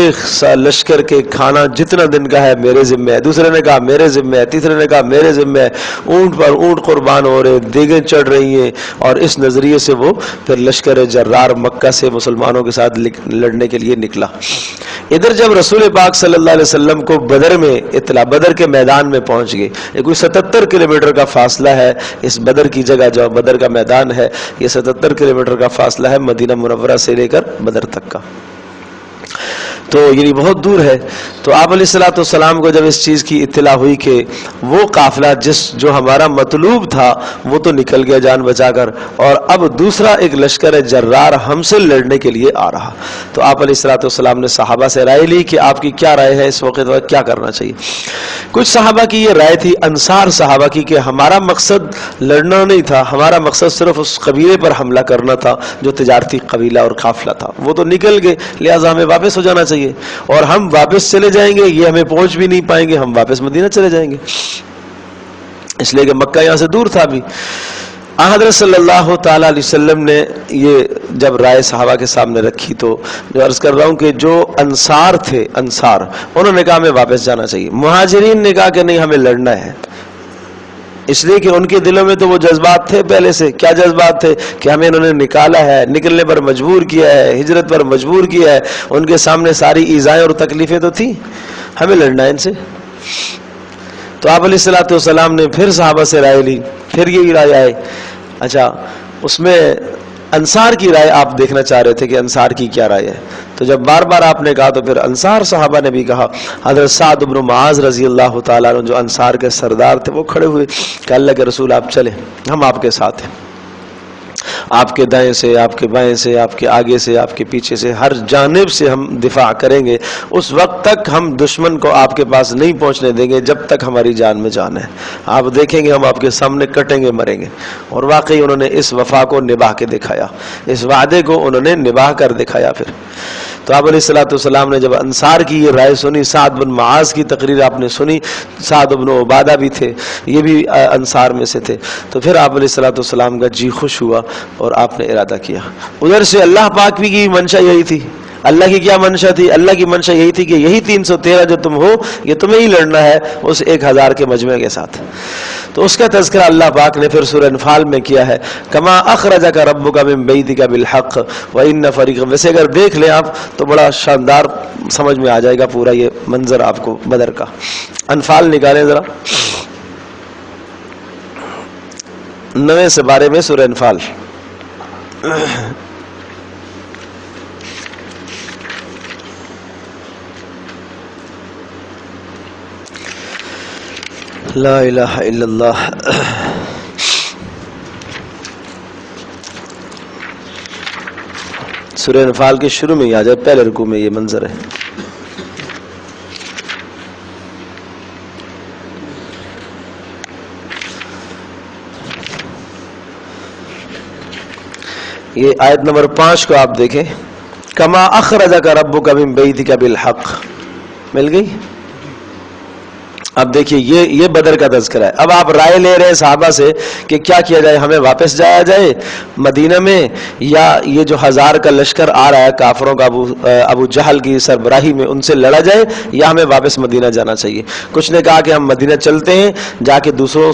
A: لشکر کے کھانا جتنا دن کا ہے میرے ذمہ ہے، دوسرے نے کہا میرے ذمہ ہے، تیسرے نے کہا میرے ذمہ ہے، اونٹ پر اونٹ قربان ہو رہے، دیگیں چڑھ رہی ہیں، اور اس نظریے سے وہ پھر لشکر جرار مکہ سے مسلمانوں کے ساتھ لڑنے کے لیے نکلا۔ ادھر جب رسول پاک صلی اللہ علیہ وسلم کو بدر میں اطلاع، بدر کے میدان میں پہنچ گئے، یہ کوئی 77 کلومیٹر کا فاصلہ ہے، اس بدر کی جگہ جو بدر کا میدان ہے یہ 77 کلومیٹر کا فاصلہ ہے مدینہ منورہ سے لے کر بدر تک کا، تو یعنی بہت دور ہے۔ تو آپ علیہ الصلوۃ والسلام کو جب اس چیز کی اطلاع ہوئی کہ وہ قافلہ جو ہمارا مطلوب تھا وہ تو نکل گیا جان بچا کر، اور اب دوسرا ایک لشکر جرار ہم سے لڑنے کے لیے آ رہا، تو آپ علیہ الصلوۃ والسلام نے صحابہ سے رائے لی کہ آپ کی کیا رائے ہے اس وقت کیا کرنا چاہیے۔ کچھ صحابہ کی یہ رائے تھی، انصار صحابہ کی، کہ ہمارا مقصد لڑنا نہیں تھا، ہمارا مقصد صرف اس قبیلے پر حملہ کرنا تھا جو تجارتی قبیلہ اور قافلہ تھا، وہ تو نکل گئے، لہٰذا ہمیں واپس ہو جانا چاہیے، اور ہم واپس چلے جائیں گے یہ ہمیں پہنچ بھی نہیں پائیں گے، ہم واپس مدینہ چلے جائیں گے، اس لیے کہ مکہ یہاں سے دور تھا بھی۔ حضرت صلی اللہ تعالی علیہ وسلم نے یہ جب رائے صحابہ کے سامنے رکھی تو جو عرض کر رہا ہوں کہ جو انصار تھے، انصار انہوں نے کہا ہمیں واپس جانا چاہیے، مہاجرین نے کہا کہ نہیں ہمیں لڑنا ہے، اس لیے کہ ان کے دلوں میں تو وہ جذبات تھے پہلے سے۔ کیا جذبات تھے؟ کہ ہمیں انہوں نے نکالا ہے، نکلنے پر مجبور کیا ہے، ہجرت پر مجبور کیا ہے، ان کے سامنے ساری ایذائیں اور تکلیفیں تو تھیں، ہمیں لڑنا ہے ان سے۔ تو آپ علیہ الصلوۃ والسلام نے پھر صحابہ سے رائے لی، پھر یہی رائے آئے۔ اچھا، اس میں انصار کی رائے آپ دیکھنا چاہ رہے تھے کہ انصار کی کیا رائے ہے، تو جب بار بار آپ نے کہا تو پھر انصار صحابہ نے بھی کہا۔ حضرت سعد بن معاذ رضی اللہ تعالیٰ عنہ جو انصار کے سردار تھے وہ کھڑے ہوئے کہ اللہ کے رسول آپ چلیں، ہم آپ کے ساتھ ہیں، آپ کے دائیں سے، آپ کے بائیں سے، آپ کے آگے سے، آپ کے پیچھے سے، ہر جانب سے ہم دفاع کریں گے، اس وقت تک ہم دشمن کو آپ کے پاس نہیں پہنچنے دیں گے جب تک ہماری جان میں جان ہے، آپ دیکھیں گے ہم آپ کے سامنے کٹیں گے، مریں گے۔ اور واقعی انہوں نے اس وفا کو نبھا کے دکھایا، اس وعدے کو انہوں نے نبھا کر دکھایا۔ پھر تو آپ علیہ الصلوۃ والسلام نے جب انصار کی یہ رائے سنی، سعد بن معاذ کی تقریر آپ نے سنی، سعد بن عبادہ بھی تھے، یہ بھی انصار میں سے تھے، تو پھر آپ علیہ الصلوۃ والسلام کا جی خوش ہوا اور آپ نے ارادہ کیا۔ ادھر سے اللہ پاک بھی کی منشا یہی تھی، اللہ کی کیا منشا تھی؟ اللہ کی منشا یہی تھی کہ یہی 313 جو تم ہو یہ تمہیں ہی لڑنا ہے اس 1000 کے مجمع کے ساتھ، تو اس کا تذکرہ اللہ پاک نے پھر سورہ انفال میں کیا ہے، کما اخرجک ربک من بیتک بالحق وان فریقا۔ ویسے اگر دیکھ لیں آپ تو بڑا شاندار سمجھ میں آ جائے گا پورا یہ منظر آپ کو بدر کا۔ انفال نکالیں ذرا، 9 سپارے میں سورہ انفال۔ لا الہ الا اللہ۔ سورہ انفال کے شروع میں ہی آ جائے، پہلے رکوع میں یہ منظر ہے۔ یہ آیت نمبر 5 کو آپ دیکھیں، کما اخرجک ربک من بیتک بالحق، مل گئی؟ اب دیکھیے یہ بدر کا تذکرہ ہے۔ اب آپ رائے لے رہے ہیں صحابہ سے کہ کیا کیا جائے، ہمیں واپس جایا جائے مدینہ میں، یا یہ جو 1000 کا لشکر آ رہا ہے کافروں کا ابو جہل کی سربراہی میں، ان سے لڑا جائے، یا ہمیں واپس مدینہ جانا چاہیے۔ کچھ نے کہا کہ ہم مدینہ چلتے ہیں، جا کے دوسروں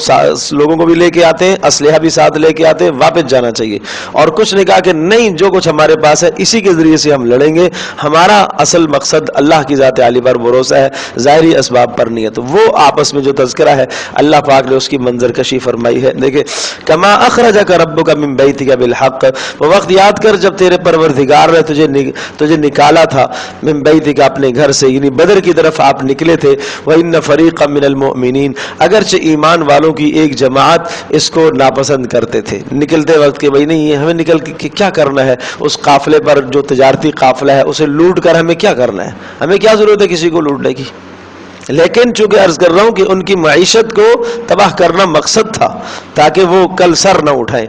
A: لوگوں کو بھی لے کے آتے ہیں، اسلحہ بھی ساتھ لے کے آتے ہیں، واپس جانا چاہیے۔ اور کچھ نے کہا کہ نہیں، جو کچھ ہمارے پاس ہے اسی کے ذریعے سے ہم لڑیں گے، ہمارا اصل مقصد اللہ کی ذات عالی پر بھروسہ ہے، ظاہری اسباب پر نہیں ہے۔ تو وہ آپس میں جو تذکرہ ہے اللہ پاک نے اس کی منظر کشی فرمائی ہے۔ دیکھیں، کما اخرجک ربک من بیتک بالحق، وہ وقت یاد کر جب تیرے پروردگار نے تجھے نکالا تھا، من بیتک، اپنے گھر سے، یعنی بدر کی طرف آپ نکلے تھے، وان فریقا من المؤمنین، اگرچہ ایمان والوں کی ایک جماعت اس کو ناپسند کرتے تھے نکلتے وقت کہ بھائی نہیں، ہمیں نکل کے کیا کرنا ہے، اس قافلے پر جو تجارتی قافلہ ہے اسے لوٹ کر ہمیں کیا کرنا ہے، ہمیں کیا ضرورت ہے کسی کو لوٹنے کی، لیکن چونکہ عرض کر رہا ہوں کہ ان کی معیشت کو تباہ کرنا مقصد تھا تاکہ وہ کل سر نہ اٹھائیں.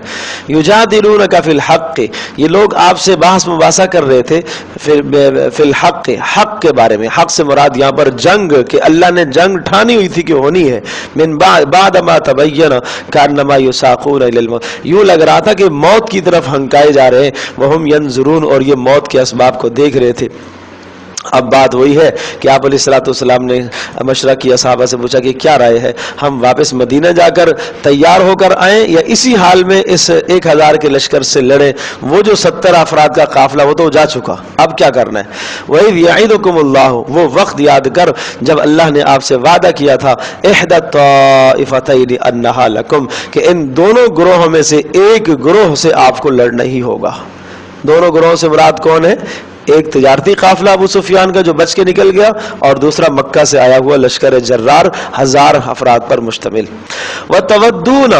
A: یجادلونک فی الحق، یہ لوگ آپ سے بحث مباحثہ کر رہے تھے فی الحق، حق کے بارے میں. حق سے مراد یہاں پر جنگ، کہ اللہ نے جنگ ٹھانی ہوئی تھی کہ ہونی ہے. من بعد ما تبین کانما یساقون الی الموت، یوں لگ رہا تھا کہ موت کی طرف ہنکائے جا رہے ہیں. وہم ینظرون، اور یہ موت کے اسباب کو دیکھ رہے تھے. اب بات وہی ہے کہ آپ علیہ الصلوۃ والسلام نے مشورہ کیا، صحابہ سے پوچھا کہ کیا رائے ہے، ہم واپس مدینہ جا کر تیار ہو کر آئیں یا اسی حال میں اس 1000 کے لشکر سے لڑیں؟ وہ جو 70 افراد کا قافلہ وہ تو جا چکا، اب کیا کرنا ہے؟ وَإِذْ يَعِدُكُمُ اللَّهُ، وہ وقت یاد کر جب اللہ نے آپ سے وعدہ کیا تھا احدى الطائفتين انها لكم، کہ ان دونوں گروہوں میں سے ایک گروہ سے آپ کو لڑنا ہی ہوگا. دونوں گروہوں سے مراد کون ہے؟ ایک تجارتی قافلہ ابو سفیان کا جو بچ کے نکل گیا، اور دوسرا مکہ سے آیا ہوا لشکر جرار 1000 افراد پر مشتمل. وَتَوَدُّونَ،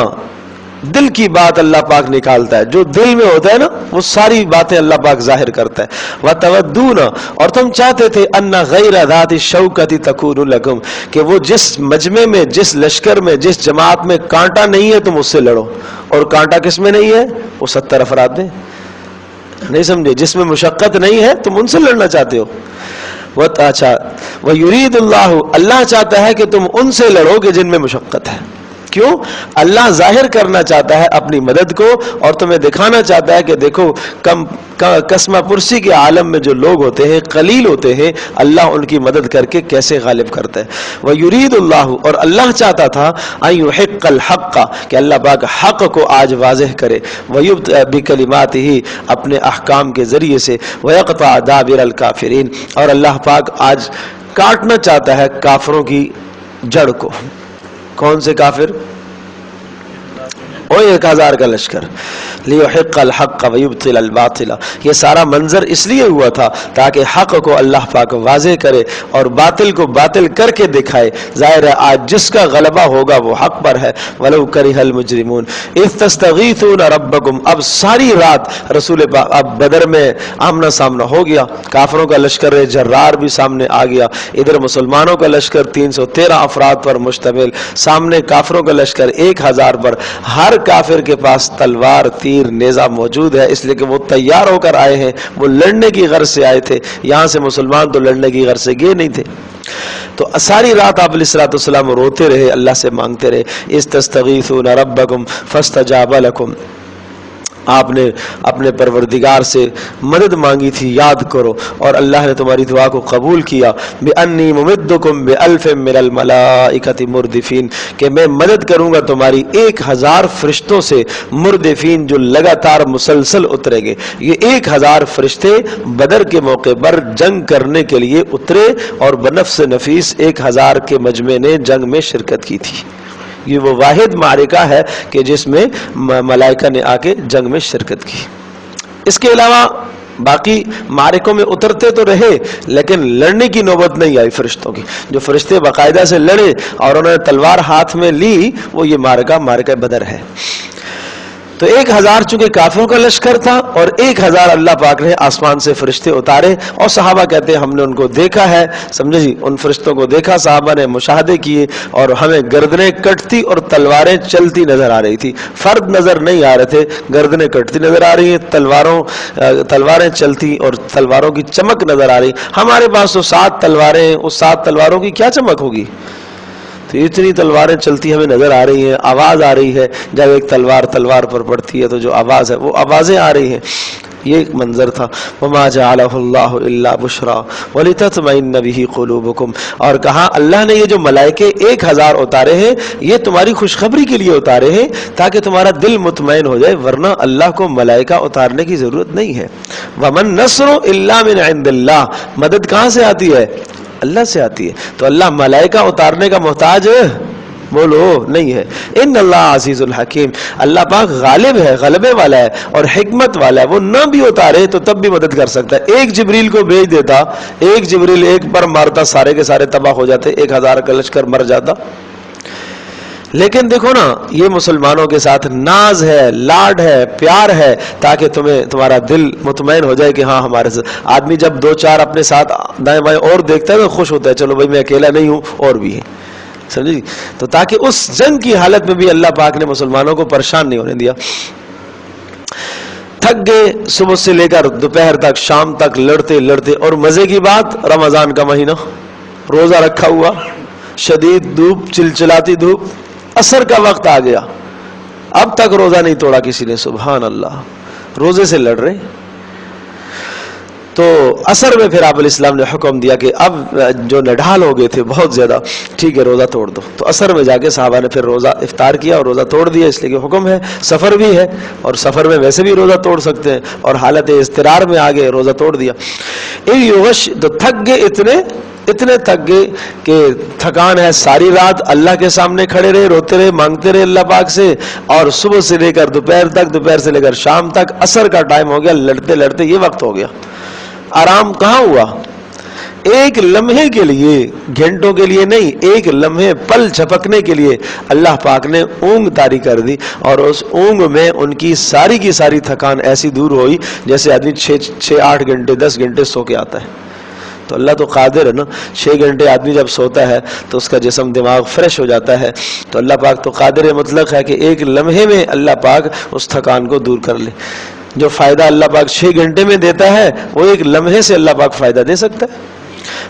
A: دل کی بات اللہ پاک نکالتا ہے، جو دل میں ہوتا ہے نا وہ ساری باتیں اللہ پاک ظاہر کرتا ہے. وَتَوَدُّونَ، اور تم چاہتے تھے ان غیر ذات الشوکۃ تکون لکم، کہ وہ جس مجمع میں، جس لشکر میں، جس جماعت میں کانٹا نہیں ہے تم اس سے لڑو. اور کانٹا کس میں نہیں ہے؟ وہ 70 افراد میں. نہیں سمجھے؟ جس میں مشقت نہیں ہے تم ان سے لڑنا چاہتے ہو. اچھا، وَيُرِيدُ اللَّهُ، اللہ چاہتا ہے کہ تم ان سے لڑو کہ جن میں مشقت ہے. کیوں؟ اللہ ظاہر کرنا چاہتا ہے اپنی مدد کو، اور تمہیں دکھانا چاہتا ہے کہ دیکھو قسمہ پرسی کے عالم میں جو لوگ ہوتے ہیں، قلیل ہوتے ہیں، اللہ ان کی مدد کر کے کیسے غالب کرتا ہے. وَيُرِيدُ اللَّهُ، اور اللہ چاہتا تھا أَن يُحِقَّ الْحَقَّ، کہ اللہ پاک حق کو آج واضح کرے. وَيُبْطِئَ بِكَلِمَاتِهِ، اپنے احکام کے ذریعے سے. وَيَقْطَعَ دَابِرَ الْكَافِرِينَ، اور اللہ پاک آج کاٹنا چاہتا ہے کافروں کی جڑ کو. کون سے کافر؟ او 1000 کا لشکر. لیحق الحق ویبطل الباطل، یہ سارا منظر اس لیے ہوا تھا تاکہ حق کو اللہ پاک واضح کرے اور باطل کو باطل کر کے دکھائے. ظاہر ہے آج جس کا غلبہ ہوگا وہ حق پر ہے. ولو کرہ المجرمون اذ تستغیثون ربکم، اب ساری رات رسول پاک، اب بدر میں آمنا سامنا ہو گیا، کافروں کا لشکر جرار بھی سامنے آ گیا، ادھر مسلمانوں کا لشکر 313 افراد پر مشتمل، سامنے کافروں کا لشکر 1000 پر. ہر کافر کے پاس تلوار، تیر، نیزہ موجود ہے، اس لیے کہ وہ تیار ہو کر آئے ہیں، وہ لڑنے کی غرض سے آئے تھے. یہاں سے مسلمان تو لڑنے کی غرض سے گئے نہیں تھے. تو ساری رات آپ علیہ الصلوۃ والسلام روتے رہے، اللہ سے مانگتے رہے. اذ تستغیثون ربکم فاستجاب لکم، آپ نے اپنے پروردگار سے مدد مانگی تھی، یاد کرو، اور اللہ نے تمہاری دعا کو قبول کیا. بِأَنِّي مُمِدُّكُمْ بِأَلْفٍ مِّنَ الْمَلَائِكَةِ مُرْدِفِينَ، کہ میں مدد کروں گا تمہاری 1000 فرشتوں سے، مردفین جو لگاتار مسلسل اتریں گے. یہ 1000 فرشتے بدر کے موقع پر جنگ کرنے کے لیے اترے، اور بنفس نفیس 1000 کے مجمع نے جنگ میں شرکت کی تھی. یہ وہ واحد معرکہ ہے کہ جس میں ملائکہ نے آ کے جنگ میں شرکت کی. اس کے علاوہ باقی معرکوں میں اترتے تو رہے لیکن لڑنے کی نوبت نہیں آئی فرشتوں کی. جو فرشتے باقاعدہ سے لڑے اور انہوں نے تلوار ہاتھ میں لی، وہ یہ معرکہ بدر ہے. تو 1000 چونکہ کافروں کا لشکر تھا، اور 1000 اللہ پاک نے آسمان سے فرشتے اتارے، اور صحابہ کہتے ہیں ہم نے ان کو دیکھا ہے. سمجھے جی؟ ان فرشتوں کو دیکھا، صحابہ نے مشاہدے کیے، اور ہمیں گردنیں کٹتی اور تلواریں چلتی نظر آ رہی تھی. فرد نظر نہیں آ رہے تھے، گردنیں کٹتی نظر آ رہی ہیں، تلواریں چلتی اور تلواروں کی چمک نظر آ رہی. ہمارے پاس تو 7 تلواریں، اس 7 تلواروں کی کیا چمک ہوگی؟ تو اتنی تلواریں چلتی ہمیں نظر آ رہی ہیں، آواز آ رہی ہے، جب ایک تلوار پر پڑتی ہے تو جو آواز ہے وہ آوازیں آ رہی ہیں. یہ ایک منظر تھا. وما جعلہ اللہ الا بشرا ولتطمئن بہ قلوبکم، اور کہا اللہ نے یہ جو ملائکے 1000 اتارے ہیں یہ تمہاری خوشخبری کے لیے اتارے ہیں تاکہ تمہارا دل مطمئن ہو جائے، ورنہ اللہ کو ملائکہ اتارنے کی ضرورت نہیں ہے. ومن نصر الا من عند اللہ، مدد کہاں سے آتی ہے؟ اللہ سے آتی ہے. تو اللہ ملائکہ اتارنے کا محتاج بولو نہیں ہے. ان اللہ عزیز الحکیم، اللہ پاک غالب ہے، غلبے والا ہے اور حکمت والا ہے. وہ نہ بھی اتارے تو تب بھی مدد کر سکتا ہے. ایک جبریل کو بھیج دیتا، ایک جبریل ایک پر مارتا، سارے کے سارے تباہ ہو جاتے، 1000 کا لشکر مر جاتا. لیکن دیکھو نا یہ مسلمانوں کے ساتھ ناز ہے، لاڈ ہے، پیار ہے، تاکہ تمہارا دل مطمئن ہو جائے کہ ہاں ہمارے ساتھ آدمی جب دو چار اپنے ساتھ دائیں بائیں اور دیکھتا ہے تو خوش ہوتا ہے، چلو بھائی میں اکیلا نہیں ہوں اور بھی ہے، سمجھے؟ تو تاکہ اس جنگ کی حالت میں بھی اللہ پاک نے مسلمانوں کو پریشان نہیں ہونے دیا. تھک گئے صبح سے لے کر دوپہر تک، شام تک لڑتے لڑتے، اور مزے کی بات رمضان کا مہینہ، روزہ رکھا ہوا، شدید دھوپ، چلچلاتی دھوپ، عصر کا وقت آ گیا، اب تک روزہ نہیں توڑا کسی نے، سبحان اللہ، روزے سے لڑ رہے. تو عصر میں پھر آپ علیہ السلام نے حکم دیا کہ اب جو نڈھال ہو گئے تھے بہت زیادہ، ٹھیک ہے روزہ توڑ دو. تو عصر میں جا کے صحابہ نے پھر روزہ افطار کیا اور روزہ توڑ دیا، اس لیے کہ حکم ہے، سفر بھی ہے اور سفر میں ویسے بھی روزہ توڑ سکتے ہیں، اور حالت اضطرار میں آگے روزہ توڑ دیا. تو تھک گئے، اتنے تھک گئے کہ تھکان ہے، ساری رات اللہ کے سامنے کھڑے رہے، روتے رہے، مانگتے رہے اللہ پاک سے، اور صبح سے لے کر دوپہر تک، دوپہر سے لے کر شام تک، عصر کا ٹائم ہو گیا، لڑتے لڑتے یہ وقت ہو گیا. آرام کہاں ہوا؟ ایک لمحے کے لیے، گھنٹوں کے لیے نہیں، ایک لمحے، پل جھپکنے کے لیے اللہ پاک نے اونگ طاری کر دی، اور اس اونگ میں ان کی ساری تھکان ایسی دور ہوئی جیسے آدمی 6-8 گھنٹے 10 گھنٹے سو کے آتا ہے. تو اللہ تو قادر ہے نا، 6 گھنٹے آدمی جب سوتا ہے تو اس کا جسم دماغ فریش ہو جاتا ہے. تو اللہ پاک تو قادر مطلق ہے کہ ایک لمحے میں اللہ پاک اس تھکان کو دور کر لے. جو فائدہ اللہ پاک 6 گھنٹے میں دیتا ہے وہ ایک لمحے سے اللہ پاک فائدہ دے سکتا ہے.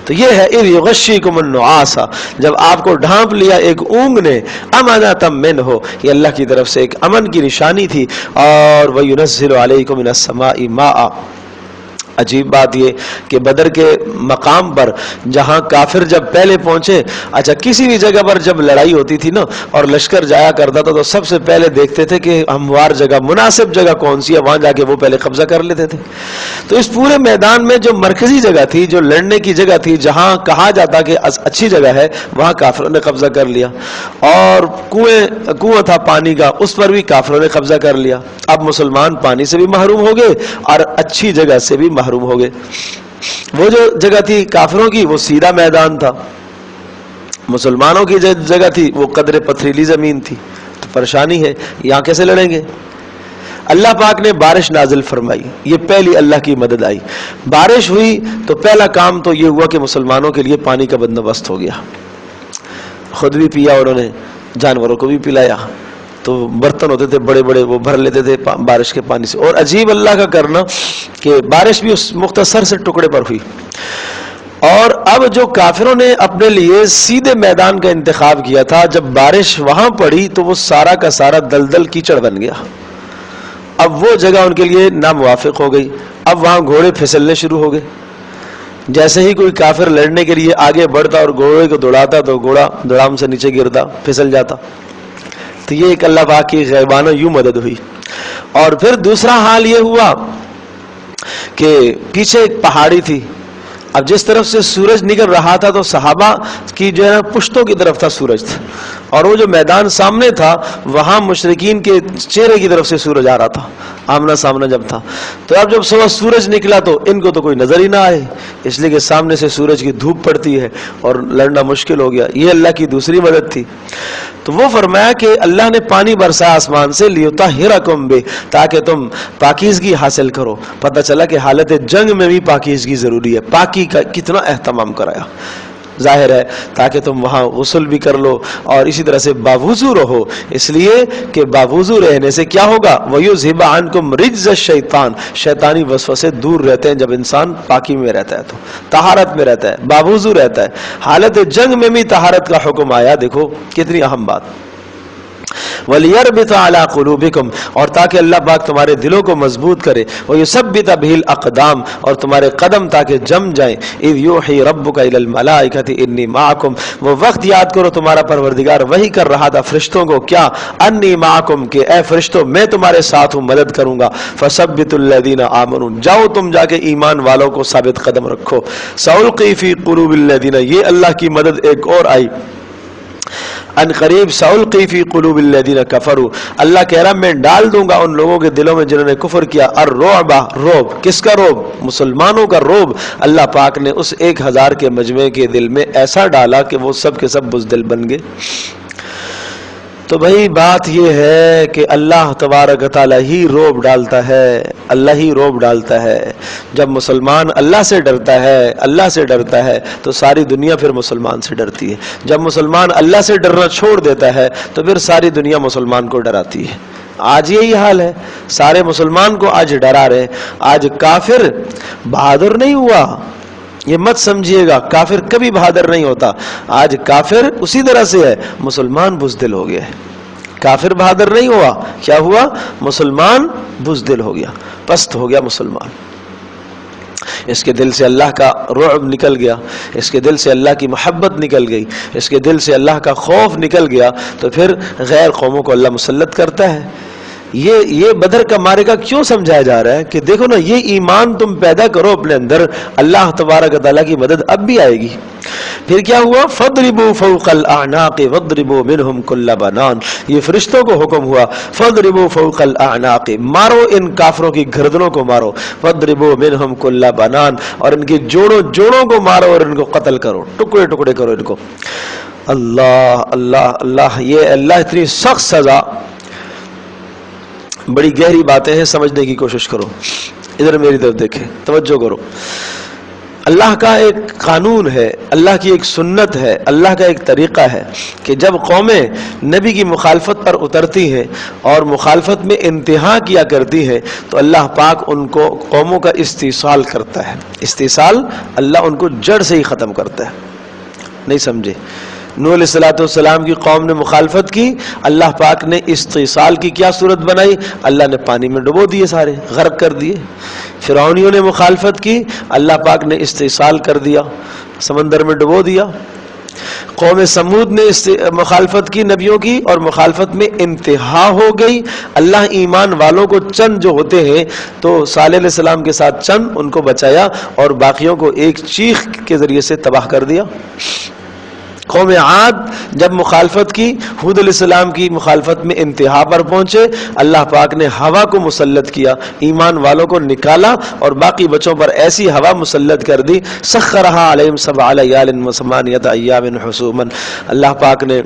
A: تو یہ ہے اذ یغشیکم النعاس، جب آپ کو ڈھانپ لیا ایک اونگ نے، امانۃ منہ، یہ اللہ کی طرف سے ایک امن کی نشانی تھی. اور وینزل علیکم من السماء ماء. عجیب بات یہ کہ بدر کے مقام پر جہاں کافر جب پہلے پہنچے، اچھا کسی بھی جگہ پر جب لڑائی ہوتی تھی نا اور لشکر جایا کرتا تھا تو سب سے پہلے دیکھتے تھے کہ ہموار جگہ، مناسب جگہ کون سی ہے، وہاں جا کے وہ پہلے قبضہ کر لیتے تھے. تو اس پورے میدان میں جو مرکزی جگہ تھی، جو لڑنے کی جگہ تھی، جہاں کہا جاتا کہ اچھی جگہ ہے، وہاں کافروں نے قبضہ کر لیا. اور کنواں تھا پانی کا، اس پر بھی کافروں نے قبضہ کر لیا. اب مسلمان پانی سے بھی محروم ہو گئے اور اچھی جگہ سے بھی محروم ہو گئے. وہ جو جگہ تھی کافروں کی وہ سیدھا میدان تھا، مسلمانوں کی جگہ تھی وہ قدر پتھریلی زمین تھی. تو پریشانی ہے، یہاں کیسے لڑیں گے؟ اللہ پاک نے بارش نازل فرمائی، یہ پہلی اللہ کی مدد آئی. بارش ہوئی تو پہلا کام تو یہ ہوا کہ مسلمانوں کے لیے پانی کا بندوبست ہو گیا. خود بھی پیا، انہوں نے جانوروں کو بھی پلایا. تو برتن ہوتے تھے بڑے بڑے، وہ بھر لیتے تھے بارش کے پانی سے. اور عجیب اللہ کا کرنا کہ بارش بھی اس مختصر سے ٹکڑے پر ہوئی. اور اب جو کافروں نے اپنے لیے سیدھے میدان کا انتخاب کیا تھا، جب بارش وہاں پڑی تو وہ سارا کا سارا دلدل کیچڑ بن گیا. اب وہ جگہ ان کے لیے ناموافق ہو گئی. اب وہاں گھوڑے پھسلنے شروع ہو گئے. جیسے ہی کوئی کافر لڑنے کے لیے آگے بڑھتا اور گھوڑے کو دوڑاتا تو گھوڑا دڑام سے نیچے گرتا، پھسل جاتا. تو یہ ایک اللہ پاک کی غیبانہ یوں مدد ہوئی. اور پھر دوسرا حال یہ ہوا کہ پیچھے ایک پہاڑی تھی. اب جس طرف سے سورج نکل رہا تھا تو صحابہ کی جو ہے پشتوں کی طرف تھا سورج تھا، اور وہ جو میدان سامنے تھا وہاں مشرکین کے چہرے کی طرف سے سورج آ رہا تھا، آمنا سامنا جب تھا. تو اب جب سورج نکلا تو ان کو تو کوئی نظر ہی نہ آئے، اس لیے کہ سامنے سے سورج کی دھوپ پڑتی ہے اور لڑنا مشکل ہو گیا. یہ اللہ کی دوسری مدد تھی. تو وہ فرمایا کہ اللہ نے پانی برسا آسمان سے لیطہرکم بہ، تاکہ تم پاکیزگی حاصل کرو. پتہ چلا کہ حالت جنگ میں بھی پاکیزگی ضروری ہے. پاکی کا کتنا اہتمام کرایا، ظاہر ہے تاکہ تم وہاں غسل بھی کر لو اور اسی طرح سے باوضو رہو. اس لیے کہ باوضو رہنے سے کیا ہوگا؟ وَيُذْهِبَ عَنْكُمْ رِجْزَ الشَّيْطَانِ، شیطانی وسوسے دور رہتے ہیں جب انسان پاکی میں رہتا ہے، تو طہارت میں رہتا ہے، باوضو رہتا ہے. حالت جنگ میں بھی طہارت کا حکم آیا. دیکھو کتنی اہم بات. وَلِيَرْبِطَ عَلَىٰ قُلُوبِكُمْ، اور تاکہ اللہ پاک تمہارے دلوں کو مضبوط کرے. وَيُثَبِّتَ بِهِ الْأَقْدَامَ، اور تمہارے قدم تاکہ جم جائیں. اِذْ يُوحِي رَبُّكَ إِلَى الْمَلَائِكَةِ إِنِّي مَعَكُمْ، وہ وقت یاد کرو تمہارا پروردگار وحی کر رہا تھا فرشتوں کو، کیا؟ أَنِّي مَعَكُمْ، کہ اے فرشتوں میں تمہارے ساتھ ہوں، مدد کروں گا. فَثَبِّتُوا الَّذِينَ آمَنُوا، جاؤ تم جا کے ایمان والوں کو ثابت قدم رکھو. سَأُلْقِي فِي قُلُوبِ الَّذِينَ، یہ اللہ کی مدد ایک اور آئی. ان قریب سألقی فی قلوب الذین کفروا، اللہ کہہ رہا میں ڈال دوں گا ان لوگوں کے دلوں میں جنہوں نے کفر کیا، الرعب، روب. کس کا روب؟ مسلمانوں کا روب. اللہ پاک نے اس 1000 کے مجمع کے دل میں ایسا ڈالا کہ وہ سب کے سب بزدل بن گئے. تو بھائی بات یہ ہے کہ اللہ تبارک تعالیٰ ہی روب ڈالتا ہے، اللہ ہی روب ڈالتا ہے۔ جب مسلمان اللہ سے ڈرتا ہے، اللہ سے ڈرتا ہے تو ساری دنیا پھر مسلمان سے ڈرتی ہے۔ جب مسلمان اللہ سے ڈرنا چھوڑ دیتا ہے تو پھر ساری دنیا مسلمان کو ڈراتی ہے۔ آج یہی حال ہے، سارے مسلمان کو آج ڈرا رہے۔ آج کافر بہادر نہیں ہوا، یہ مت سمجھیے گا، کافر کبھی بہادر نہیں ہوتا۔ آج کافر اسی طرح سے ہے، مسلمان بزدل ہو گیا ہے۔ کافر بہادر نہیں ہوا، کیا ہوا؟ مسلمان بزدل ہو گیا، پست ہو گیا مسلمان۔ اس کے دل سے اللہ کا رعب نکل گیا، اس کے دل سے اللہ کی محبت نکل گئی، اس کے دل سے اللہ کا خوف نکل گیا، تو پھر غیر قوموں کو اللہ مسلط کرتا ہے۔ یہ بدر کا معرکہ کیوں سمجھایا جا رہا ہے کہ دیکھو نا، یہ ایمان تم پیدا کرو اپنے اندر، اللہ تبارک تعالیٰ کی مدد اب بھی آئے گی۔ پھر کیا ہوا؟ فَاضْرِبُوا فَوْقَ الْأَعْنَاقِ وَاضْرِبُوا مِنْهُمْ كُلَّ بَنَانٍ، یہ فرشتوں کو حکم ہوا، فَاضْرِبُوا فَوْقَ الْأَعْنَاقِ، مارو ان کافروں کی گردنوں کو مارو، وَاضْرِبُوا مِنْهُمْ كُلَّ بَنَانٍ، اور ان کی جوڑوں کو مارو اور ان کو قتل کرو، ٹکڑے ٹکڑے کرو ان کو۔ اللہ اللہ اللہ، یہ اللہ اتنی سخت سزا، بڑی گہری باتیں ہیں، سمجھنے کی کوشش کرو۔ ادھر میری طرف دیکھیں، توجہ کرو۔ اللہ کا ایک قانون ہے، اللہ کی ایک سنت ہے، اللہ کا ایک طریقہ ہے کہ جب قومیں نبی کی مخالفت پر اترتی ہیں اور مخالفت میں انتہا کیا کرتی ہیں تو اللہ پاک ان کو قوموں کا استیصال کرتا ہے۔ استیصال، اللہ ان کو جڑ سے ہی ختم کرتا ہے۔ نہیں سمجھے؟ نوح علیہ السلام کی قوم نے مخالفت کی، اللہ پاک نے استیصال کی کیا صورت بنائی؟ اللہ نے پانی میں ڈبو دیے، سارے غرق کر دیے۔ فرعونیوں نے مخالفت کی، اللہ پاک نے استیصال کر دیا، سمندر میں ڈبو دیا۔ قوم سمود نے مخالفت کی نبیوں کی، اور مخالفت میں انتہا ہو گئی۔ اللہ ایمان والوں کو چند جو ہوتے ہیں تو صالح علیہ السلام کے ساتھ چند ان کو بچایا اور باقیوں کو ایک چیخ کے ذریعے سے تباہ کر دیا۔ قوم عاد جب مخالفت کی، ہود علیہ السلام کی مخالفت میں انتہا پر پہنچے، اللہ پاک نے ہوا کو مسلط کیا، ایمان والوں کو نکالا اور باقی بچوں پر ایسی ہوا مسلط کر دی، سخرها علیہم 7 لیال و 8 ایام حسوما، اللہ پاک نے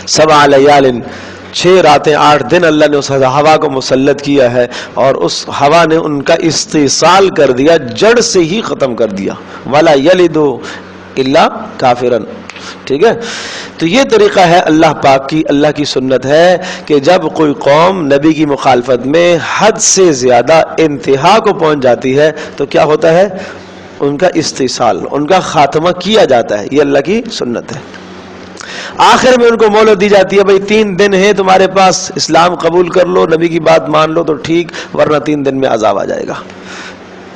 A: 7 لیال 6 راتیں 8 دن اللہ نے اس ہوا کو مسلط کیا ہے، اور اس ہوا نے ان کا استیصال کر دیا، جڑ سے ہی ختم کر دیا۔ ولا یلد الا کافرا، ٹھیک ہے؟ تو یہ طریقہ ہے اللہ پاک کی، اللہ کی سنت ہے کہ جب کوئی قوم نبی کی مخالفت میں حد سے زیادہ انتہا کو پہنچ جاتی ہے تو کیا ہوتا ہے؟ ان کا استیصال، ان کا خاتمہ کیا جاتا ہے۔ یہ اللہ کی سنت ہے۔ آخر میں ان کو مہلت دی جاتی ہے، بھئی 3 دن ہے تمہارے پاس، اسلام قبول کر لو، نبی کی بات مان لو تو ٹھیک، ورنہ 3 دن میں عذاب آ جائے گا۔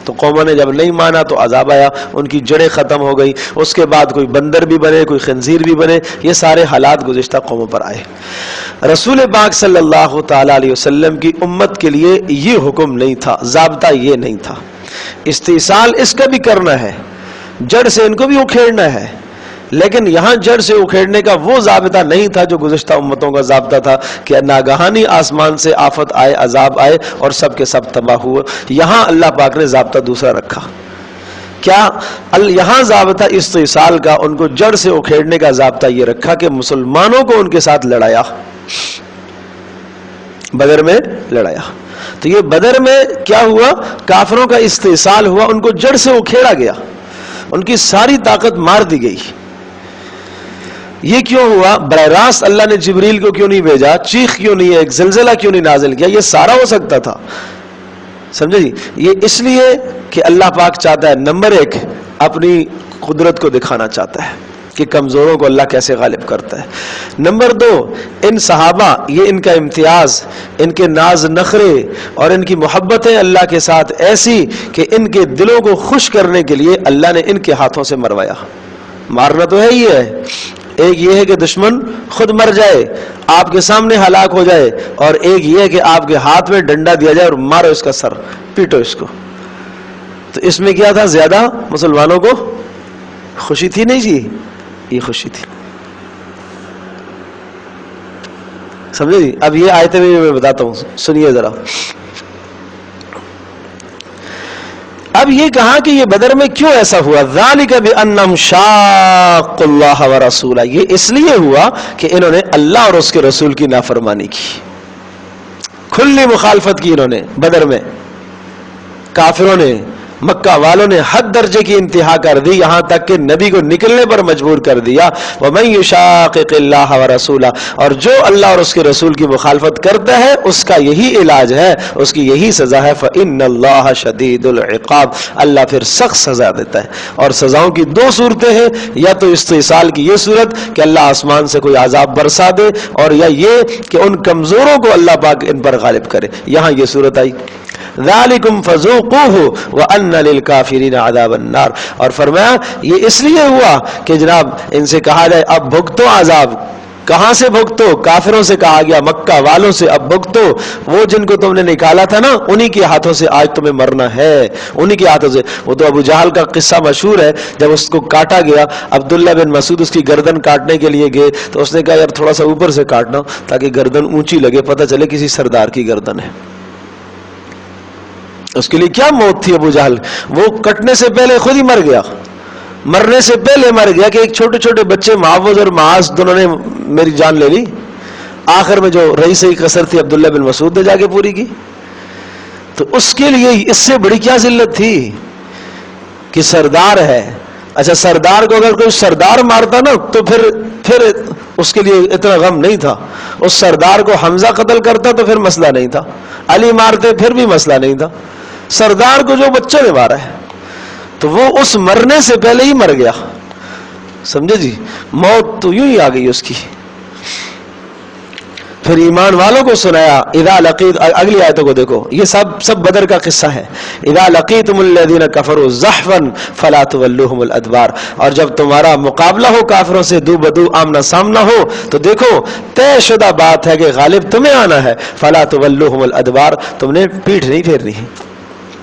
A: تو قوموں نے جب نہیں مانا تو عذاب آیا، ان کی جڑیں ختم ہو گئی۔ اس کے بعد کوئی بندر بھی بنے، کوئی خنزیر بھی بنے، یہ سارے حالات گزشتہ قوموں پر آئے۔ رسول پاک صلی اللہ تعالی علیہ وسلم کی امت کے لیے یہ حکم نہیں تھا، ضابطہ یہ نہیں تھا۔ استیصال اس کا بھی کرنا ہے، جڑ سے ان کو بھی اکھیڑنا ہے، لیکن یہاں جڑ سے اکھیڑنے کا وہ ضابطہ نہیں تھا جو گزشتہ امتوں کا ضابطہ تھا کہ ناگہانی آسمان سے آفت آئے، عذاب آئے اور سب کے سب تباہ ہوئے۔ یہاں اللہ پاک نے ضابطہ دوسرا رکھا۔ کیا؟ یہاں ضابطہ استیصال کا، ان کو جڑ سے اکھیڑنے کا ضابطہ یہ رکھا کہ مسلمانوں کو ان کے ساتھ لڑایا، بدر میں لڑایا۔ تو یہ بدر میں کیا ہوا؟ کافروں کا استیصال ہوا، ان کو جڑ سے اکھیڑا گیا، ان کی ساری طاقت مار دی گئی۔ یہ کیوں ہوا؟ براہ راست اللہ نے جبریل کو کیوں نہیں بھیجا؟ چیخ کیوں نہیں ہے؟ ایک زلزلہ کیوں نہیں نازل کیا؟ یہ سارا ہو سکتا تھا، سمجھے جی؟ یہ اس لیے کہ اللہ پاک چاہتا ہے، نمبر 1 اپنی قدرت کو دکھانا چاہتا ہے کہ کمزوروں کو اللہ کیسے غالب کرتا ہے۔ نمبر 2 ان صحابہ، یہ ان کا امتیاز، ان کے ناز نخرے اور ان کی محبتیں اللہ کے ساتھ ایسی کہ ان کے دلوں کو خوش کرنے کے لیے اللہ نے ان کے ہاتھوں سے مروایا۔ مارنا تو ہے ہی ہے، ایک یہ ہے کہ دشمن خود مر جائے، آپ کے سامنے ہلاک ہو جائے، اور ایک یہ ہے کہ آپ کے ہاتھ میں ڈنڈا دیا جائے اور مارو اس کا سر، پیٹو اس کو۔ تو اس میں کیا تھا؟ زیادہ مسلمانوں کو خوشی تھی؟ نہیں جی، یہ خوشی تھی، سمجھے جی؟ اب یہ آیتیں میں بتاتا ہوں، سنیے ذرا۔ اب یہ کہا کہ یہ بدر میں کیوں ایسا ہوا؟ ذالک بانہم شاقوا اللہ ورسولہ، یہ اس لیے ہوا کہ انہوں نے اللہ اور اس کے رسول کی نافرمانی کی، کھلی مخالفت کی انہوں نے بدر میں، کافروں نے، مکہ والوں نے حد درجے کی انتہا کر دی، یہاں تک کہ نبی کو نکلنے پر مجبور کر دیا۔ وَمَن يُشَاقِقِ اللَّهَ وَرَسُولَهُ، اور جو اللہ اور اس کے رسول کی مخالفت کرتا ہے اس کا یہی علاج ہے، اس کی یہی سزا ہے، فَإِنَّ اللَّهَ شَدِيدُ الْعِقَابِ، اللہ پھر سخت سزا دیتا ہے۔ اور سزاؤں کی دو صورتیں ہیں، یا تو استئصال کی یہ صورت کہ اللہ آسمان سے کوئی عذاب برسا دے، اور یا یہ کہ ان کمزوروں کو اللہ پاک ان پر غالب کرے، یہاں یہ صورت آئی۔ ذالکم فذوقوہ وان للکافرین عذاب النار، اور فرمایا یہ اس لیے ہوا کہ جناب ان سے کہا جائے اب بھگتو عذاب، کہاں سے بھگتو؟ کافروں سے کہا گیا، مکہ والوں سے، اب بھگتو، وہ جن کو تم نے نکالا تھا نا انہی کے ہاتھوں سے آج تمہیں مرنا ہے، انہی کے ہاتھوں سے۔ وہ تو ابو جہل کا قصہ مشہور ہے، جب اس کو کاٹا گیا، عبداللہ بن مسعود اس کی گردن کاٹنے کے لیے گئے تو اس نے کہا یار تھوڑا سا اوپر سے کاٹنا تاکہ گردن اونچی لگے، پتہ چلے کسی سردار کی گردن ہے۔ اس کے لیے کیا موت تھی ابو جہل، وہ کٹنے سے پہلے خود ہی مر گیا، مرنے سے پہلے مر گیا کہ ایک چھوٹے چھوٹے بچے معاوض اور معاذ دونوں نے میری جان لے لی، آخر میں جو رئیس قصر تھی عبداللہ بن مسعود نے جا کے پوری کی۔ تو اس کے لیے اس سے بڑی کیا ذلت تھی کہ سردار ہے۔ اچھا سردار کو اگر کوئی سردار مارتا نا تو پھر اس کے لیے اتنا غم نہیں تھا، اس سردار کو حمزہ قتل کرتا تو پھر مسئلہ نہیں تھا، علی مارتے پھر بھی مسئلہ نہیں تھا، سردار کو جو بچوں نے مارا ہے تو وہ اس مرنے سے پہلے ہی مر گیا، سمجھے جی، موت تو یوں ہی آ گئی اس کی۔ پھر ایمان والوں کو سنایا اذا لقیت، اگلی آیتوں کو دیکھو، یہ سب بدر کا قصہ ہے۔ اذا لقیتم الذین کفروا زحفا فلا تولوہم الادبار، اور جب تمہارا مقابلہ ہو کافروں سے دو بدو آمنا سامنا ہو تو دیکھو طے شدہ بات ہے کہ غالب تمہیں آنا ہے، فلا تولوہم الادبار، تم نے پیٹھ نہیں پھیرنی ہے۔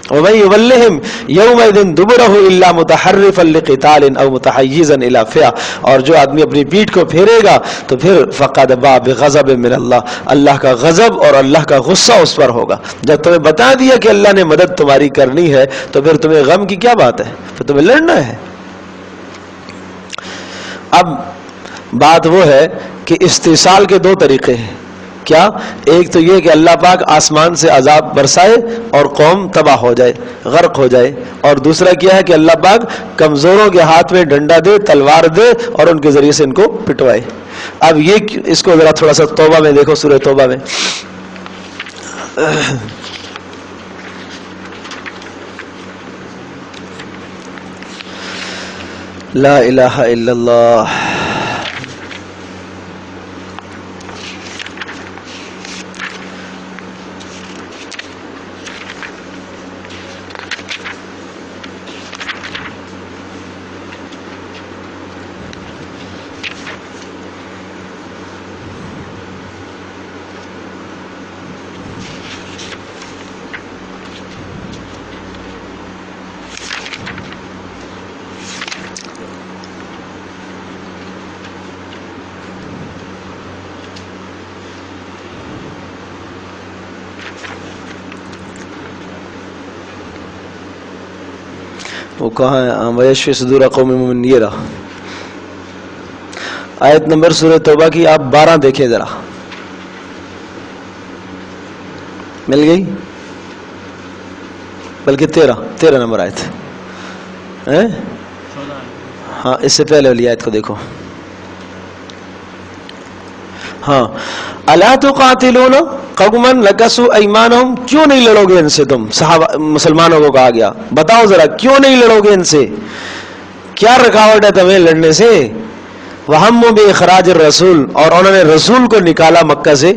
A: وَمَن يُوَلِّهِمْ يَوْمَئِذٍ دُبُرَهُ إِلَّا مُتَحَرِّفًا لِقِتَالٍ أَوْ مُتَحَيِّزًا إِلَىٰ فِئَةٍ، اور جو آدمی اپنی پیٹھ کو پھیرے گا تو پھر فَقَدْ بَاءَ بِغَضَبٍ مِّنَ اللَّهِ، اللہ کا غضب اور اللہ کا غصہ اس پر ہوگا۔ جب تمہیں بتا دیا کہ اللہ نے مدد تمہاری کرنی ہے تو پھر تمہیں غم کی کیا بات ہے، پھر تمہیں لڑنا ہے۔ اب بات وہ ہے کہ استئصال کے دو طریقے ہیں، کیا؟ ایک تو یہ کہ اللہ پاک آسمان سے عذاب برسائے اور قوم تباہ ہو جائے، غرق ہو جائے، اور دوسرا کیا ہے کہ اللہ پاک کمزوروں کے ہاتھ میں ڈنڈا دے، تلوار دے، اور ان کے ذریعے سے ان کو پٹوائے۔ اب یہ اس کو ذرا تھوڑا سا توبہ میں دیکھو، سورہ توبہ میں لا الہ الا اللہ۔ وہ کہاں ہے؟ وَيَشْفِ صُدُورَ قَوْمٍ مُّؤْمِنِينَ، یہ رہا آیت نمبر سورہ توبہ کی، آپ 12 دیکھیں ذرا، مل گئی؟ بلکہ 13 نمبر آیت، ہاں اس سے پہلے والی آیت کو دیکھو۔ ہاں، الا تقاتلون قوما نکثوا ایمانہم، کیوں نہیں لڑو گے ان سے تم؟ صحابہ مسلمانوں کو کہا گیا بتاؤ ذرا کیوں نہیں لڑو گے ان سے، کیا رکاوٹ ہے تمہیں لڑنے سے؟ وہموا باخراج الرسول، اور انہوں نے رسول کو نکالا مکہ سے،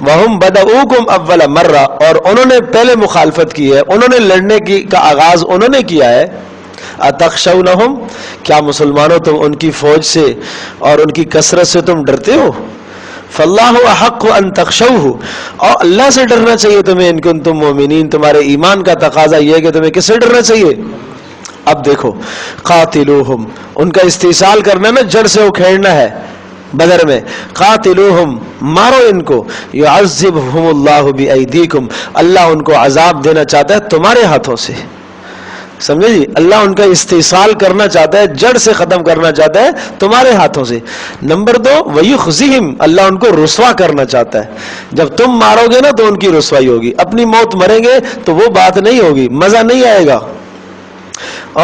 A: وہم بدؤوکم اول مرہ، اور انہوں نے پہلے مخالفت کی ہے، انہوں نے لڑنے کی کا آغاز انہوں نے کیا ہے۔ اتخشونہم، کیا مسلمانوں تم ان کی فوج سے اور ان کی کثرت سے تم ڈرتے ہو؟ فاللہ احق ان تخشوہ، اور اللہ سے ڈرنا چاہیے تمہیں، ان کنتم مومنین، تمہارے ایمان کا تقاضا یہ ہے کہ تمہیں کس سے ڈرنا چاہیے؟ اب دیکھو، قاتلوہم، ان کا استئصال کرنا نا، جڑ سے اکھیڑنا ہے بدر میں، قاتلوہم، مارو ان کو، یعذبہم اللہ بایدیکم، اللہ ان کو عذاب دینا چاہتا ہے تمہارے ہاتھوں سے۔ سمجھے جی؟ اللہ ان کا استحصال کرنا چاہتا ہے، جڑ سے ختم کرنا چاہتا ہے تمہارے ہاتھوں سے۔ نمبر 2 وَيُخْزِهِمْ، اللہ ان کو رسوا کرنا چاہتا ہے۔ جب تم مارو گے نا تو ان کی رسوائی ہوگی، اپنی موت مریں گے تو وہ بات نہیں ہوگی، مزہ نہیں آئے گا۔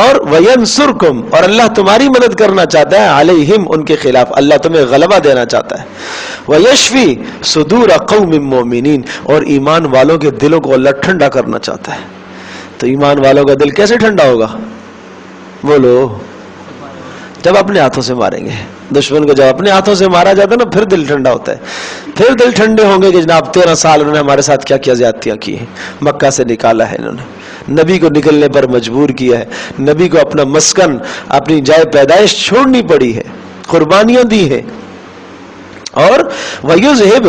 A: اور وَيَنْصُرْكُمْ، اور اللہ تمہاری مدد کرنا چاہتا ہے، عَلَيْهِمْ، ان کے خلاف، اللہ تمہیں غلبہ دینا چاہتا ہے۔ وَيَشْفِي صُدُورَ قَوْمٍ مُؤْمِنِينَ، اور ایمان والوں کے دلوں کو اللہ ٹھنڈا کرنا چاہتا ہے۔ تو ایمان والوں کا دل کیسے ٹھنڈا ہوگا؟ بولو، جب اپنے ہاتھوں سے ماریں گے دشمن کو، جب اپنے ہاتھوں سے مارا جاتا ہے نا پھر دل ٹھنڈا ہوتا ہے، پھر دل ٹھنڈے ہوں گے کہ جناب 13 سال انہوں نے ہمارے ساتھ کیا کیا زیادتیاں کی ہیں، مکہ سے نکالا ہے انہوں نے، نبی کو نکلنے پر مجبور کیا ہے، نبی کو اپنا مسکن، اپنی جائے پیدائش چھوڑنی پڑی ہے، قربانیاں دی ہیں۔ اور وَيُذْهِبْ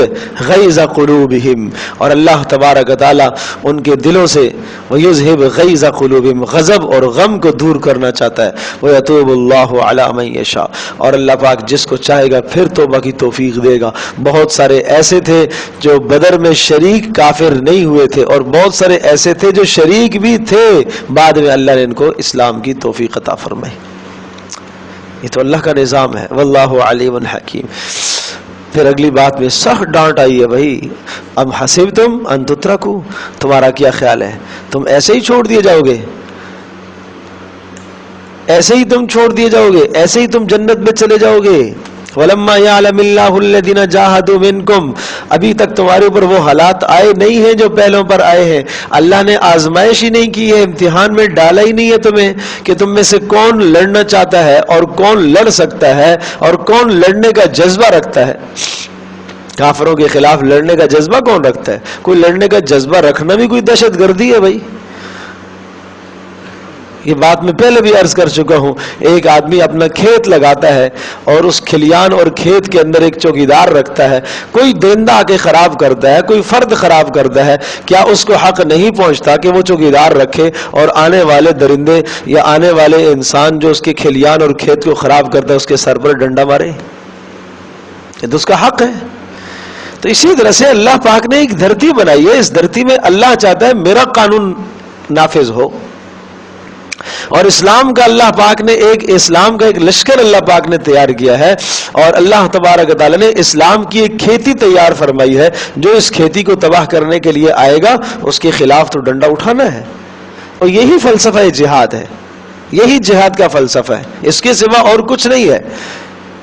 A: غَيْظَ قُلُوبِهِمْ، اور اللہ تبارک و تعالی ان کے دلوں سے وَيُذْهِبْ غَيْظَ قُلُوبِهِمْ، غضب اور غم کو دور کرنا چاہتا ہے۔ وَيَتُوبُ اللَّهُ عَلَى مَن يَشَاءُ، اور اللہ پاک جس کو چاہے گا پھر توبہ کی توفیق دے گا۔ بہت سارے ایسے تھے جو بدر میں شریک کافر نہیں ہوئے تھے، اور بہت سارے ایسے تھے جو شریک بھی تھے، بعد میں اللہ نے ان کو اسلام کی توفیق عطا فرمائی۔ یہ تو اللہ کا نظام ہے، واللہ علیم حکیم۔ پھر اگلی بات میں سخت ڈانٹ آئی ہے، بھائی ام حسبتم ان تترکوا، تمہارا کیا خیال ہے تم ایسے ہی چھوڑ دیے جاؤ گے؟ ایسے ہی تم چھوڑ دیے جاؤ گے؟ ایسے ہی تم جنت میں چلے جاؤ گے؟ وَلَمَّا يَعْلَمِ اللَّهُ الَّذِينَ جَاهَدُوا مِنكُمْ، ابھی تک تمہارے اوپر وہ حالات آئے نہیں ہیں جو پہلوں پر آئے ہیں، اللہ نے آزمائش ہی نہیں کی ہے، امتحان میں ڈالا ہی نہیں ہے تمہیں کہ تم میں سے کون لڑنا چاہتا ہے اور کون لڑ سکتا ہے اور کون لڑنے کا جذبہ رکھتا ہے۔ کافروں کے خلاف لڑنے کا جذبہ کون رکھتا ہے؟ کوئی لڑنے کا جذبہ رکھنا بھی کوئی دہشت گردی ہے بھائی۔ یہ بات میں پہلے بھی عرض کر چکا ہوں، ایک آدمی اپنا کھیت لگاتا ہے اور اس کھلیان اور کھیت کے اندر ایک چوکیدار رکھتا ہے، کوئی درندہ آ کے خراب کرتا ہے، کوئی فرد خراب کرتا ہے، کیا اس کو حق نہیں پہنچتا کہ وہ چوکیدار رکھے اور آنے والے درندے یا آنے والے انسان جو اس کے کھلیان اور کھیت کو خراب کرتا ہے اس کے سر پر ڈنڈا مارے؟ یہ تو اس کا حق ہے۔ تو اسی طرح سے اللہ پاک نے ایک دھرتی بنائی ہے، اس دھرتی میں اللہ چاہتا ہے میرا قانون نافذ ہو، اور اسلام کا اللہ پاک نے اسلام کا ایک لشکر اللہ پاک نے تیار کیا ہے، اور اللہ تبارک و تعالی نے اسلام کی ایک کھیتی تیار فرمائی ہے، جو اس کھیتی کو تباہ کرنے کے لیے آئے گا اس کے خلاف تو ڈنڈا اٹھانا ہے۔ اور یہی فلسفہ جہاد ہے، یہی جہاد کا فلسفہ ہے، اس کے سوا اور کچھ نہیں ہے۔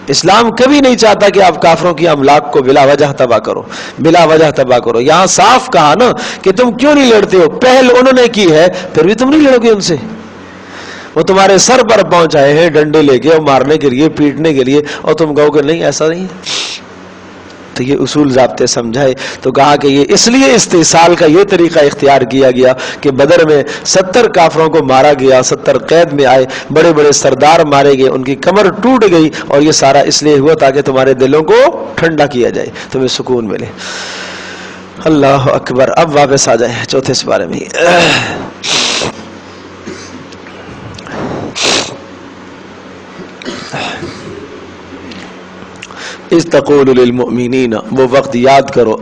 A: اسلام کبھی نہیں چاہتا کہ آپ کافروں کی املاک کو بلا وجہ تباہ کرو، بلا وجہ تباہ کرو۔ یہاں صاف کہا نا کہ تم کیوں نہیں لڑتے ہو، پہل انہوں نے کی ہے، پھر بھی تم نہیں لڑو گے ان سے۔ وہ تمہارے سر پر پہنچ آئے ہیں ڈنڈے لے کے اور مارنے کے لیے، پیٹنے کے لیے، اور تم کہو کہ نہیں ایسا نہیں ہے۔ تو یہ اصول ضابطے سمجھائے، تو کہا کہ یہ اس لیے استحصال کا یہ طریقہ اختیار کیا گیا کہ بدر میں 70 کافروں کو مارا گیا، 70 قید میں آئے، بڑے بڑے سردار مارے گئے، ان کی کمر ٹوٹ گئی، اور یہ سارا اس لیے ہوا تاکہ تمہارے دلوں کو ٹھنڈا کیا جائے، تمہیں سکون ملے۔ اللہ اکبر۔ اب واپس آ جائیں چوتھے سپارے میں۔ اذ تقول للمؤمنین، وہ وقت یاد کرو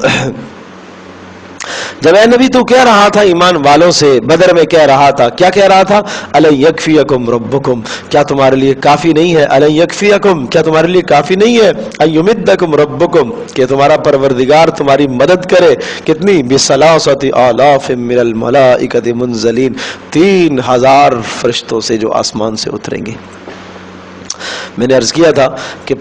A: جب اے نبی تو کہہ رہا تھا ایمان والوں سے، بدر میں کہہ رہا تھا، کیا کہہ رہا تھا؟ اَلَن يَكْفِيَكُمْ رَبُّكُمْ، کیا تمہارے لیے کافی نہیں ہے؟ اَلَن يَكْفِيَكُمْ، کیا تمہارے لیے کافی نہیں ہے؟ اَن يُمِدَّكُمْ رَبُّكُمْ، کہ تمہارا پروردگار تمہاری مدد کرے، کتنی؟ بِثَلَاثَةِ آلَافٍ مِّنَ الْمَلَائِكَةِ مُنزَلِينَ، 3000 فرشتوں سے جو آسمان سے اتریں گے۔ میں نے عرض کیا تھا کہ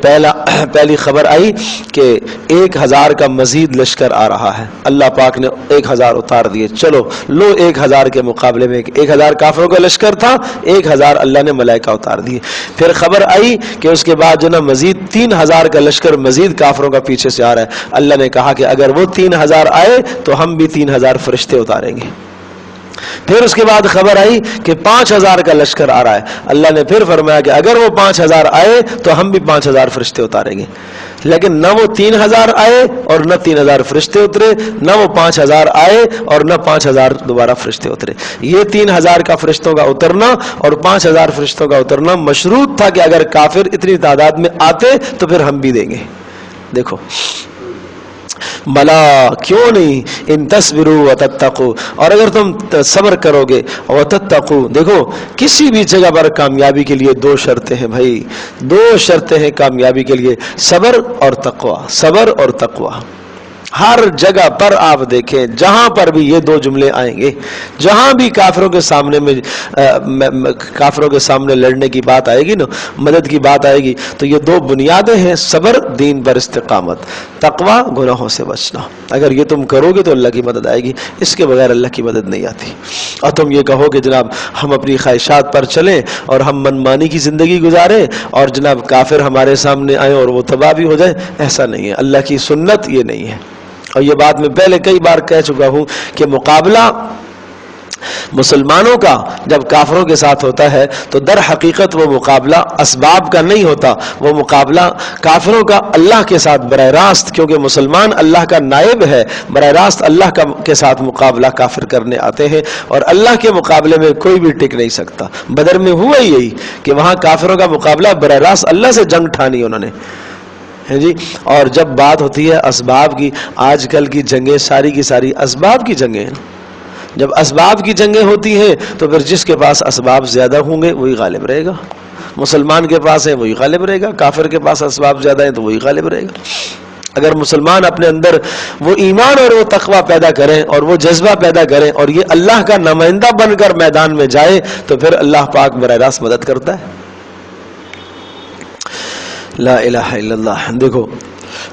A: پہلی خبر آئی کہ 1000 کا مزید لشکر آ رہا ہے، اللہ پاک نے 1000 اتار دیے، چلو لو 1000 کے مقابلے میں 1000 کافروں کا لشکر تھا، 1000 اللہ نے ملائکہ اتار دیے۔ پھر خبر آئی کہ اس کے بعد جو نا مزید 3000 کا لشکر مزید کافروں کا پیچھے سے آ رہا ہے، اللہ نے کہا کہ اگر وہ 3000 آئے تو ہم بھی 3000 فرشتے اتاریں گے۔ پھر اس کے بعد خبر آئی کہ 5000 کا لشکر آ رہا ہے، اللہ نے پھر فرمایا کہ اگر وہ 5000 آئے تو ہم بھی 5000 فرشتے اتاریں گے۔ لیکن نہ وہ 3000 آئے اور نہ 3000 فرشتے اترے، نہ وہ 5000 آئے اور نہ 5000 دوبارہ فرشتے اترے۔ یہ 3000 کا فرشتوں کا اترنا اور 5000 فرشتوں کا اترنا مشروط تھا کہ اگر کافر اتنی تعداد میں آتے تو پھر ہم بھی دیں گے۔ دیکھو بلا کیوں نہیں، ان تصبروا وتتقوا، اور اگر تم صبر کرو گے وتتقوا، دیکھو کسی بھی جگہ پر کامیابی کے لیے دو شرطیں ہیں بھائی، دو شرطیں ہیں کامیابی کے لیے، صبر اور تقوی، صبر اور تقوی۔ ہر جگہ پر آپ دیکھیں جہاں پر بھی یہ دو جملے آئیں گے، جہاں بھی کافروں کے سامنے لڑنے کی بات آئے گی نا، مدد کی بات آئے گی، تو یہ دو بنیادیں ہیں، صبر دین پر استقامت، تقوی گناہوں سے بچنا۔ اگر یہ تم کرو گے تو اللہ کی مدد آئے گی، اس کے بغیر اللہ کی مدد نہیں آتی۔ اور تم یہ کہو کہ جناب ہم اپنی خواہشات پر چلیں اور ہم منمانی کی زندگی گزاریں اور جناب کافر ہمارے سامنے آئیں اور وہ تباہ بھی ہو جائے، ایسا نہیں ہے، اللہ کی سنت یہ نہیں ہے۔ اور یہ بات میں پہلے کئی بار کہہ چکا ہوں کہ مقابلہ مسلمانوں کا جب کافروں کے ساتھ ہوتا ہے تو در حقیقت وہ مقابلہ اسباب کا نہیں ہوتا، وہ مقابلہ کافروں کا اللہ کے ساتھ براہ راست، کیونکہ مسلمان اللہ کا نائب ہے، براہ راست اللہ کے ساتھ مقابلہ کافر کرنے آتے ہیں، اور اللہ کے مقابلے میں کوئی بھی ٹک نہیں سکتا۔ بدر میں ہوا یہی کہ وہاں کافروں کا مقابلہ براہ راست اللہ سے جنگ ٹھانی انہوں نے، ہے جی۔ اور جب بات ہوتی ہے اسباب کی، آج کل کی جنگیں ساری کی ساری اسباب کی جنگیں ہیں۔ جب اسباب کی جنگیں ہوتی ہیں تو پھر جس کے پاس اسباب زیادہ ہوں گے وہی غالب رہے گا، مسلمان کے پاس ہے وہی غالب رہے گا، کافر کے پاس اسباب زیادہ ہیں تو وہی غالب رہے گا۔ اگر مسلمان اپنے اندر وہ ایمان اور وہ تقوی پیدا کریں اور وہ جذبہ پیدا کریں اور یہ اللہ کا نمائندہ بن کر میدان میں جائے تو پھر اللہ پاک براہ راست مدد کرتا ہے۔ لا الہ الا اللہ۔ دیکھو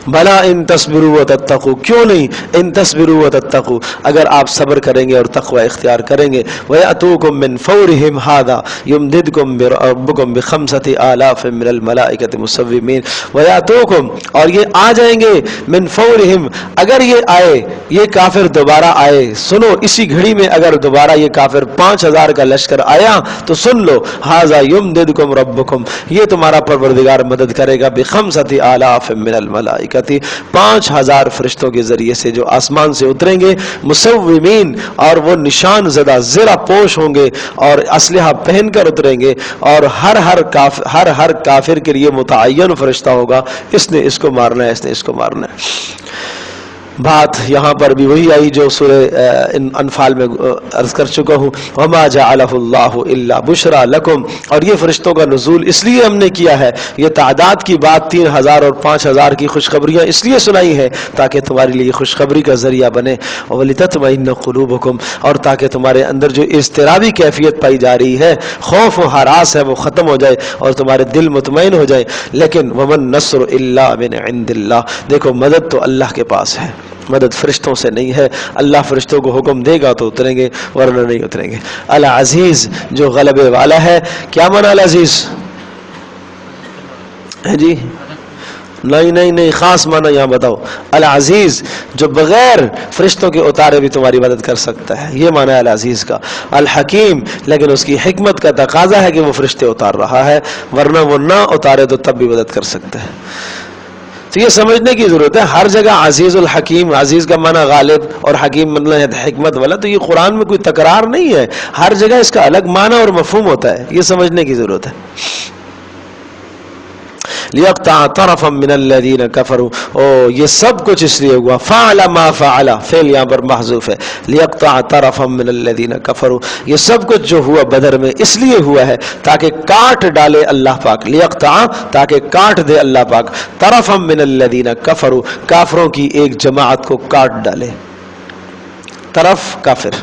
A: بلا ان تصبروا وتتقوا، کیوں نہیں، ان تصبروا وتتقوا، اگر آپ صبر کریں گے اور تقوی اختیار کریں گے، وَيَأْتُوكُم مِّن فَوْرِهِمْ هَٰذَا يُمْدِدْكُم رَّبُّكُم بِخَمْسَةِ آلَافٍ مِّنَ الْمَلَائِكَةِ مُصَوِّمِينَ، وَيَأْتُوكُم، اور یہ آ جائیں گے، مِّن فَوْرِهِمْ، اگر یہ آئے، یہ کافر دوبارہ آئے، سنو اسی گھڑی میں اگر دوبارہ یہ کافر 5000 کا لشکر آیا تو سن لو، هَٰذَا يُمْدِدْكُم رَّبُّكُم، یہ تمہارا پروردگار مدد کرے گا، بِخَمْسَةِ آلَافٍ مِّنَ الْمَلَائِكَةِ، 5000 فرشتوں کے ذریعے سے جو آسمان سے اتریں گے، مسومین، اور وہ نشان زدہ زرہ پوش ہوں گے اور اسلحہ پہن کر اتریں گے، اور ہر کافر کے لیے متعین فرشتہ ہوگا، اس نے اس کو مارنا ہے، اس نے اس کو مارنا ہے۔ بات یہاں پر بھی وہی آئی جو سورہ انفال میں عرض کر چکا ہوں، وما جعلہ اللہ الا بشرا لکم، اور یہ فرشتوں کا نزول اس لیے ہم نے کیا ہے، یہ تعداد کی بات 3000 اور 5000 کی خوشخبریاں اس لیے سنائی ہے تاکہ تمہارے لیے خوشخبری کا ذریعہ بنے، ولتطمئن قلوبکم، اور تاکہ تمہارے اندر جو اضطرابی کیفیت پائی جا رہی ہے، خوف و ہراس ہے، وہ ختم ہو جائے اور تمہارے دل مطمئن ہو جائے۔ لیکن ومن نصر الا من عند اللہ، دیکھو مدد تو اللہ کے پاس ہے، مدد فرشتوں سے نہیں ہے، اللہ فرشتوں کو حکم دے گا تو اتریں گے ورنہ نہیں اتریں گے۔ العزیز جو غلبے والا ہے، کیا معنی العزیز ہے جی؟ نہیں خاص معنی یہاں بتاؤ، العزیز جو بغیر فرشتوں کے اتارے بھی تمہاری مدد کر سکتا ہے، یہ معنی ہے العزیز کا۔ الحکیم، لیکن اس کی حکمت کا تقاضا ہے کہ وہ فرشتے اتار رہا ہے، ورنہ وہ نہ اتارے تو تب بھی مدد کر سکتا ہے۔ تو یہ سمجھنے کی ضرورت ہے، ہر جگہ عزیز الحکیم، عزیز کا معنی غالب اور حکیم مطلب ہے حکمت والا، تو یہ قرآن میں کوئی تکرار نہیں ہے، ہر جگہ اس کا الگ معنی اور مفہوم ہوتا ہے، یہ سمجھنے کی ضرورت ہے۔ لِيَقْطَعَ طَرَفًا مِّنَ الَّذِينَ كَفَرُوا، یہ سب کچھ اس لیے ہوا، فَعَلَ مَا فَعَلَ، فعل یہاں پر محذوف ہے، لِيَقْطَعَ طَرَفًا مِّنَ الَّذِينَ كَفَرُوا، یہ سب کچھ جو ہوا بدر میں اس لیے ہوا ہے تاکہ کاٹ ڈالے اللہ پاک، لِيَقْطَعَ تاکہ کاٹ دے اللہ پاک، طَرَفًا مِّنَ الَّذِينَ كَفَرُوا کافروں کی ایک جماعت کو کاٹ ڈالے، طرف کافر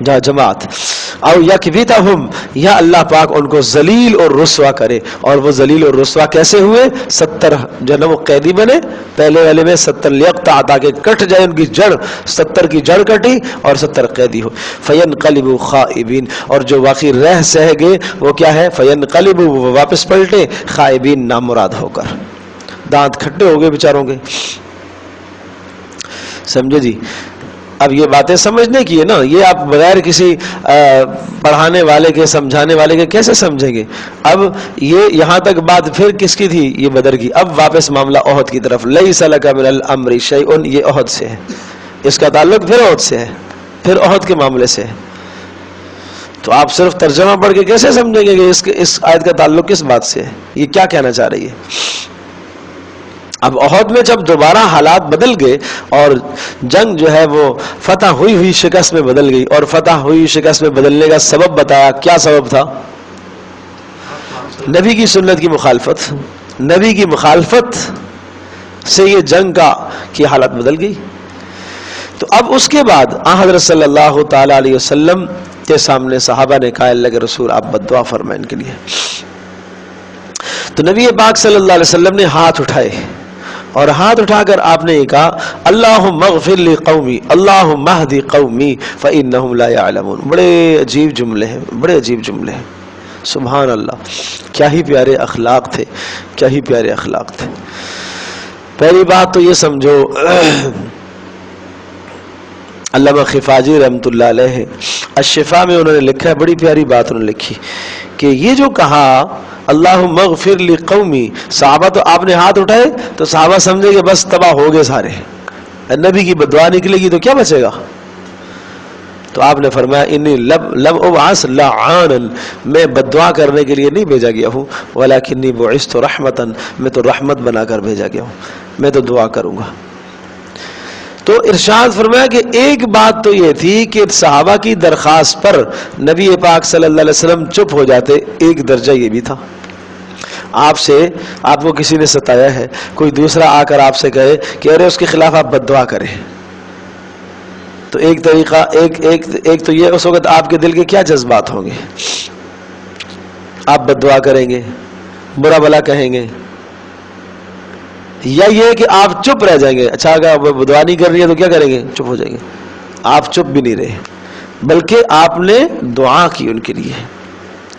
A: جہاں جماعت، او یکبتہم، یا اللہ پاک ان کو ذلیل اور رسوا کرے، اور وہ ذلیل اور رسوا کیسے ہوئے؟ 70 جو ہے نا وہ قیدی بنے، پہلے والے میں 70 لیقطع تاکہ کٹ جائے ان کی جڑ، 70 کی جڑ کٹی اور 70 قیدی ہو، فینقلبوا خائبین، اور جو واقعی رہ سہ گئے وہ کیا ہے؟ فینقلبوا، وہ واپس پلٹے، خائبین نامراد ہو کر، دانت کھٹے ہو گئے بیچاروں کے۔ سمجھے جی؟ اب یہ باتیں سمجھنے کی ہے نا، یہ آپ بغیر کسی پڑھانے والے کے سمجھانے والے کے کیسے سمجھیں گے؟ اب یہ یہاں تک بات پھر کس کی تھی؟ یہ بدر کی۔ اب واپس معاملہ احد کی طرف، لیس لک من الامر شیء، یہ احد سے ہے، اس کا تعلق پھر احد سے ہے، پھر احد کے معاملے سے ہے۔ تو آپ صرف ترجمہ پڑھ کے کیسے سمجھیں گے کہ اس آیت کا تعلق کس بات سے ہے، یہ کیا کہنا چاہ رہی ہے؟ اب احد میں جب دوبارہ حالات بدل گئے اور جنگ جو ہے وہ فتح ہوئی شکست میں بدل گئی، اور فتح ہوئی شکست میں بدلنے کا سبب بتایا، کیا سبب تھا؟ نبی کی سنت کی مخالفت، نبی کی مخالفت سے یہ جنگ کی حالت بدل گئی۔ تو اب اس کے بعد حضرت صلی اللہ تعالی علیہ وسلم کے سامنے صحابہ نے کہا اللہ کے رسول آپ بد دعا فرمائیں ان کے لیے۔ تو نبی پاک صلی اللہ علیہ وسلم نے ہاتھ اٹھائے، اور ہاتھ اٹھا کر آپ نے یہ کہا اللہم اغفر لی قومی اللہم اہدی قومی فإنہم لا یعلمون۔ بڑے عجیب جملے ہیں، بڑے عجیب جملے ہیں، سبحان اللہ، کیا ہی پیارے اخلاق تھے، کیا ہی پیارے اخلاق تھے۔ پہلی بات تو یہ سمجھو، علامہ خفاجی رحمۃ اللہ علیہ الشفا میں انہوں نے لکھا ہے، بڑی پیاری بات انہوں نے لکھی کہ یہ جو کہا اللہم اغفر لی قومی، صحابہ تو آپ نے ہاتھ اٹھائے تو صحابہ سمجھے کہ بس تباہ ہو گئے سارے، نبی کی بددعا نکلے گی تو کیا بچے گا؟ تو آپ نے فرمایا انی لم ابعث لعانا، میں بددعا کرنے کے لیے نہیں بھیجا گیا ہوں، ولکنی بعثت رحمتا، میں تو رحمت بنا کر بھیجا گیا ہوں، میں تو دعا کروں گا۔ تو ارشاد فرمایا کہ ایک بات تو یہ تھی کہ صحابہ کی درخواست پر نبی پاک صلی اللہ علیہ وسلم چپ ہو جاتے، ایک درجہ یہ بھی تھا، آپ کو کسی نے ستایا ہے، کوئی دوسرا آ کر آپ سے کہے کہ ارے اس کے خلاف آپ بد دعا کریں، تو ایک طریقہ ایک تو یہ، اس وقت آپ کے دل کے کیا جذبات ہوں گے؟ آپ بد دعا کریں گے، برا بلا کہیں گے، یا یہ کہ آپ چپ رہ جائیں گے؟ اچھا اگر بدعا نہیں کر رہی ہے تو کیا کریں گے؟ چپ ہو جائیں گے۔ آپ چپ بھی نہیں رہے، بلکہ آپ نے دعا کی ان کے لیے،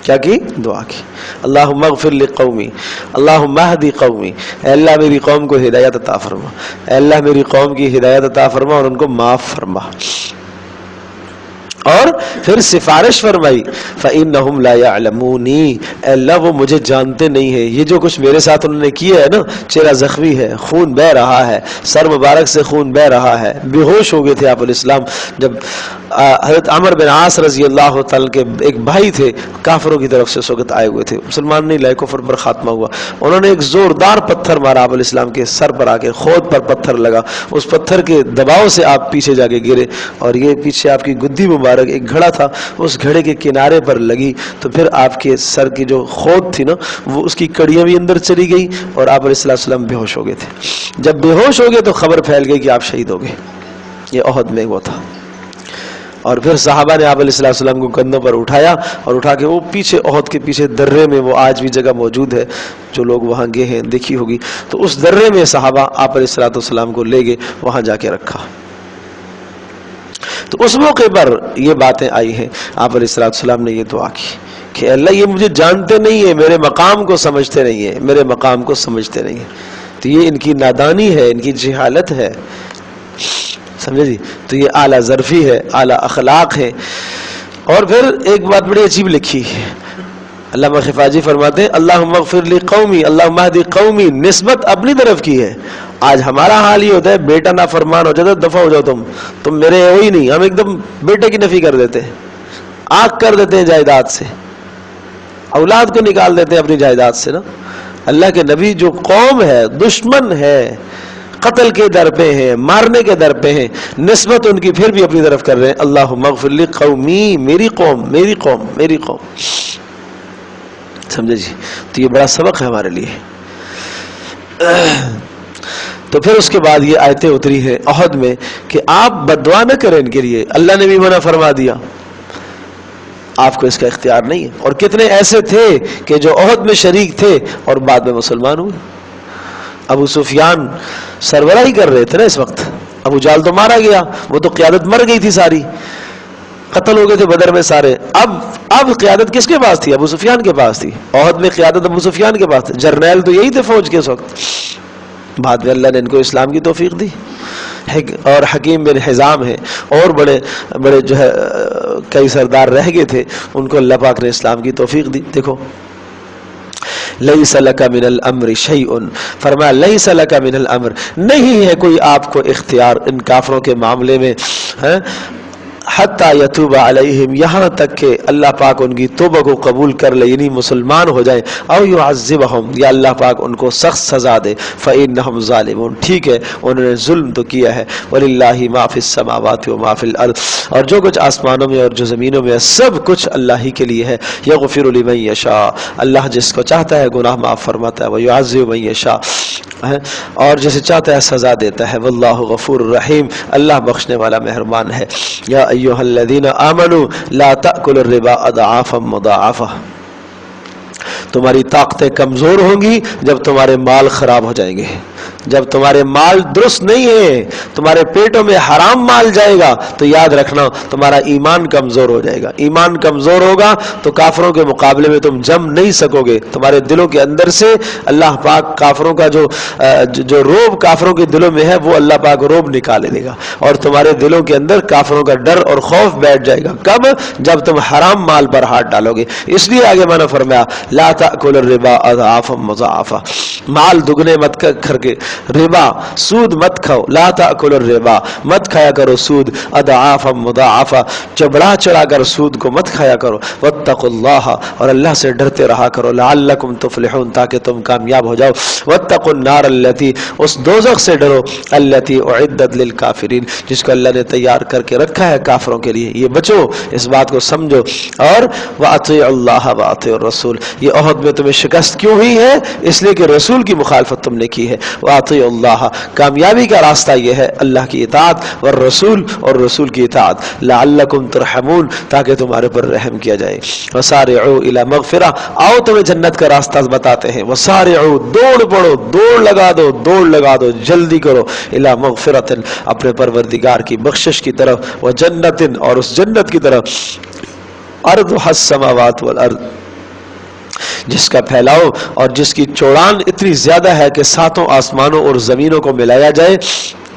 A: کیا کی؟ دعا کی، اللہم اغفر لقومی اللہم اہدی قومی، اے اللہ میری قوم کو ہدایت عطا فرما، اے اللہ میری قوم کی ہدایت عطا فرما اور ان کو معاف فرما۔ اور پھر سفارش فرمائی فإنہم لا یعلمون، اے اللہ وہ مجھے جانتے نہیں ہیں، یہ جو کچھ میرے ساتھ انہوں نے کیا ہے نا، چہرہ زخمی ہے، خون بہ رہا ہے، سر مبارک سے خون بہ رہا ہے، بے ہوش ہو گئے تھے آپ علیہ السلام جب حضرت عمر بن عاص رضی اللہ تعالی کے ایک بھائی تھے کافروں کی طرف سے اس وقت آئے ہوئے تھے، مسلمان نہیں لائے، کفر پر خاتمہ ہوا، انہوں نے ایک زوردار پتھر مارا آپ علیہ السلام کے سر پر، آ کے خود پر پتھر لگا، اس پتھر کے دباؤ سے آپ پیچھے جا کے گرے، اور یہ پیچھے آپ کی گدی مبارک ایک گھڑا تھا، اس گھڑے کے کنارے پر لگی، تو پھر آپ کے سر کی جو خود تھی نا وہ اس کی کڑیاں بھی اندر چلی گئی، اور آپ علیہ السلام بے ہوش ہو گئے تھے۔ جب بے ہوش ہو گئے تو خبر پھیل گئی کہ آپ شہید ہو گئے، یہ احد میں وہ تھا۔ اور پھر صحابہ نے آپ علیہ السلام کو کندھوں پر اٹھایا، اور اٹھا کے وہ پیچھے احد کے پیچھے درے میں، وہ آج بھی جگہ موجود ہے، جو لوگ وہاں گئے ہیں دیکھی ہوگی، تو اس درے میں صحابہ آپ علیہ السلام کو لے گئے، وہاں جا کے رکھا۔ تو اس موقع پر یہ باتیں آئی ہیں، آپ علیہ السلام نے یہ دعا کی کہ اللہ یہ مجھے جانتے نہیں ہیں، میرے مقام کو سمجھتے نہیں ہیں، میرے مقام کو سمجھتے نہیں ہیں، تو یہ ان کی نادانی ہے، ان کی جہالت ہے، سمجھے جی؟ تو یہ اعلیٰ ظرفی ہے، اعلیٰ اخلاق ہے۔ اور پھر ایک بات بڑی عجیب لکھی ہے، علامہ خفاجی فرماتے ہیں اللہم اغفر لی قومی اللہم اہدی قومی، نسبت اپنی طرف کی ہے۔ آج ہمارا حال یہ ہوتا ہے، بیٹا نافرمان ہو جاتا ہے، دفع ہو جاؤ تم میرے ہو ہی نہیں، ہم ایک دم بیٹے کی نفی کر دیتے ہیں، آگ کر دیتے ہیں جائیداد سے، اولاد کو نکال دیتے ہیں اپنی جائیداد سے نا۔ اللہ کے نبی جو قوم ہے، دشمن ہے، قتل کے در پہ ہیں، مارنے کے در پہ ہیں، نسبت ان کی پھر بھی اپنی طرف کر رہے ہیں، اللہم اغفر لی قومی، میری قوم میری قوم میری قوم، سمجھے جی؟ تو یہ بڑا سبق ہے ہمارے لیے۔ تو پھر اس کے بعد یہ آیتیں اتری ہیں احد میں کہ آپ بد دعا نہ کریں ان کے لیے، اللہ نے بھی منع فرما دیا، آپ کو اس کا اختیار نہیں ہے۔ اور کتنے ایسے تھے کہ جو احد میں شریک تھے اور بعد میں مسلمان ہوئے۔ ابو سفیان سربراہی کر رہے تھے نا اس وقت، ابو جہل تو مارا گیا، وہ تو قیادت مر گئی تھی ساری، قتل ہو گئے تھے بدر میں سارے، اب قیادت کس کے پاس تھی؟ ابو سفیان کے پاس تھی، احد میں قیادت ابو سفیان کے پاس تھی، جرنیل تو یہی تھے فوج کے اس وقت۔ بعد میں اللہ نے ان کو اسلام کی توفیق دی، اور حکیم بن حزام ہے، اور بڑے جو ہے کئی سردار رہ گئے تھے، ان کو اللہ پاک نے اسلام کی توفیق دی۔ دیکھو لیس لک من الامر شیء، فرمایا لیس لک من الامر، نہیں ہے کوئی آپ کو اختیار ان کافروں کے معاملے میں، حتی یتوب علیہم، یہاں تک کہ اللہ پاک ان کی توبہ کو قبول کر لے، یعنی مسلمان ہو جائیں، او یعذبہم، یا اللہ پاک ان کو سخت سزا دے، فإنہم ظالمون، ٹھیک ہے انہوں نے ظلم تو کیا ہے، وللہ ما فی السماوات و ما فی الارض، اور جو کچھ آسمانوں میں اور جو زمینوں میں ہے سب کچھ اللہ ہی کے لیے ہے، یغفر لمن یشاء، اللہ جس کو چاہتا ہے گناہ معاف فرماتا ہے، ویعذب من یشاء، اور جسے چاہتا ہے سزا دیتا ہے، واللہ غفور رحیم، اللہ بخشنے والا مہربان ہے۔ یا ایھا الذین آمنوا لا تأکلوا الربا اضعافا مضاعفہ، تمہاری طاقتیں کمزور ہوں گی جب تمہارے مال خراب ہو جائیں گے، جب تمہارے مال درست نہیں ہے، تمہارے پیٹوں میں حرام مال جائے گا تو یاد رکھنا تمہارا ایمان کمزور ہو جائے گا، ایمان کمزور ہوگا تو کافروں کے مقابلے میں تم جم نہیں سکو گے، تمہارے دلوں کے اندر سے اللہ پاک کافروں کا جو روب کافروں کے دلوں میں ہے وہ اللہ پاک روب نکالے دے گا، اور تمہارے دلوں کے اندر کافروں کا ڈر اور خوف بیٹھ جائے گا، کب؟ جب تم حرام مال پر ہاتھ ڈالو گے۔ اس لیے آگے میں نے فرمایا لا تأکلوا الربا اضعافا مضاعفا، مال دگنے مت کر کے، ربا سود مت کھاؤ، لا تأکلوا الربا، مت کھایا کرو سود، اضعافا مضاعفا، چبڑا چڑھا کر سود کو مت کھایا کرو، واتقوا اللہ، اور اللہ سے ڈرتے رہا کرو، لعلکم تفلحون، تاکہ تم کامیاب ہو جاؤ، واتقوا النار التی، اس دوزخ سے ڈرو، التی اعدت للکافرین، جس کو اللہ نے تیار کر کے رکھا ہے کافروں کے لیے، یہ بچو، اس بات کو سمجھو، اور واطیعوا اللہ واطیعوا الرسول، یہ عہد میں تمہیں شکست کیوں ہوئی ہے؟ اس لیے کہ رسول کی مخالفت تم نے کی ہے، واطیعوا اللہ، کامیابی کا راستہ یہ ہے اللہ کی اطاعت، والرسول، اور رسول کی اطاعت، لعلکم ترحمون، تاکہ تمہارے پر رحم کیا جائے، وسارعوا الی مغفرہ، آؤ تمہیں جنت کا راستہ بتاتے ہیں، وسارعوا، دوڑ پڑو، دوڑ لگا دو، جلدی کرو، الی مغفرۃ، اپنے پروردگار کی بخشش کی طرف، وجنت، اور اس جنت کی طرف، ارضھا السماوات والارض، جس کا پھیلاؤ اور جس کی چوڑان اتنی زیادہ ہے کہ ساتوں آسمانوں اور زمینوں کو ملایا جائے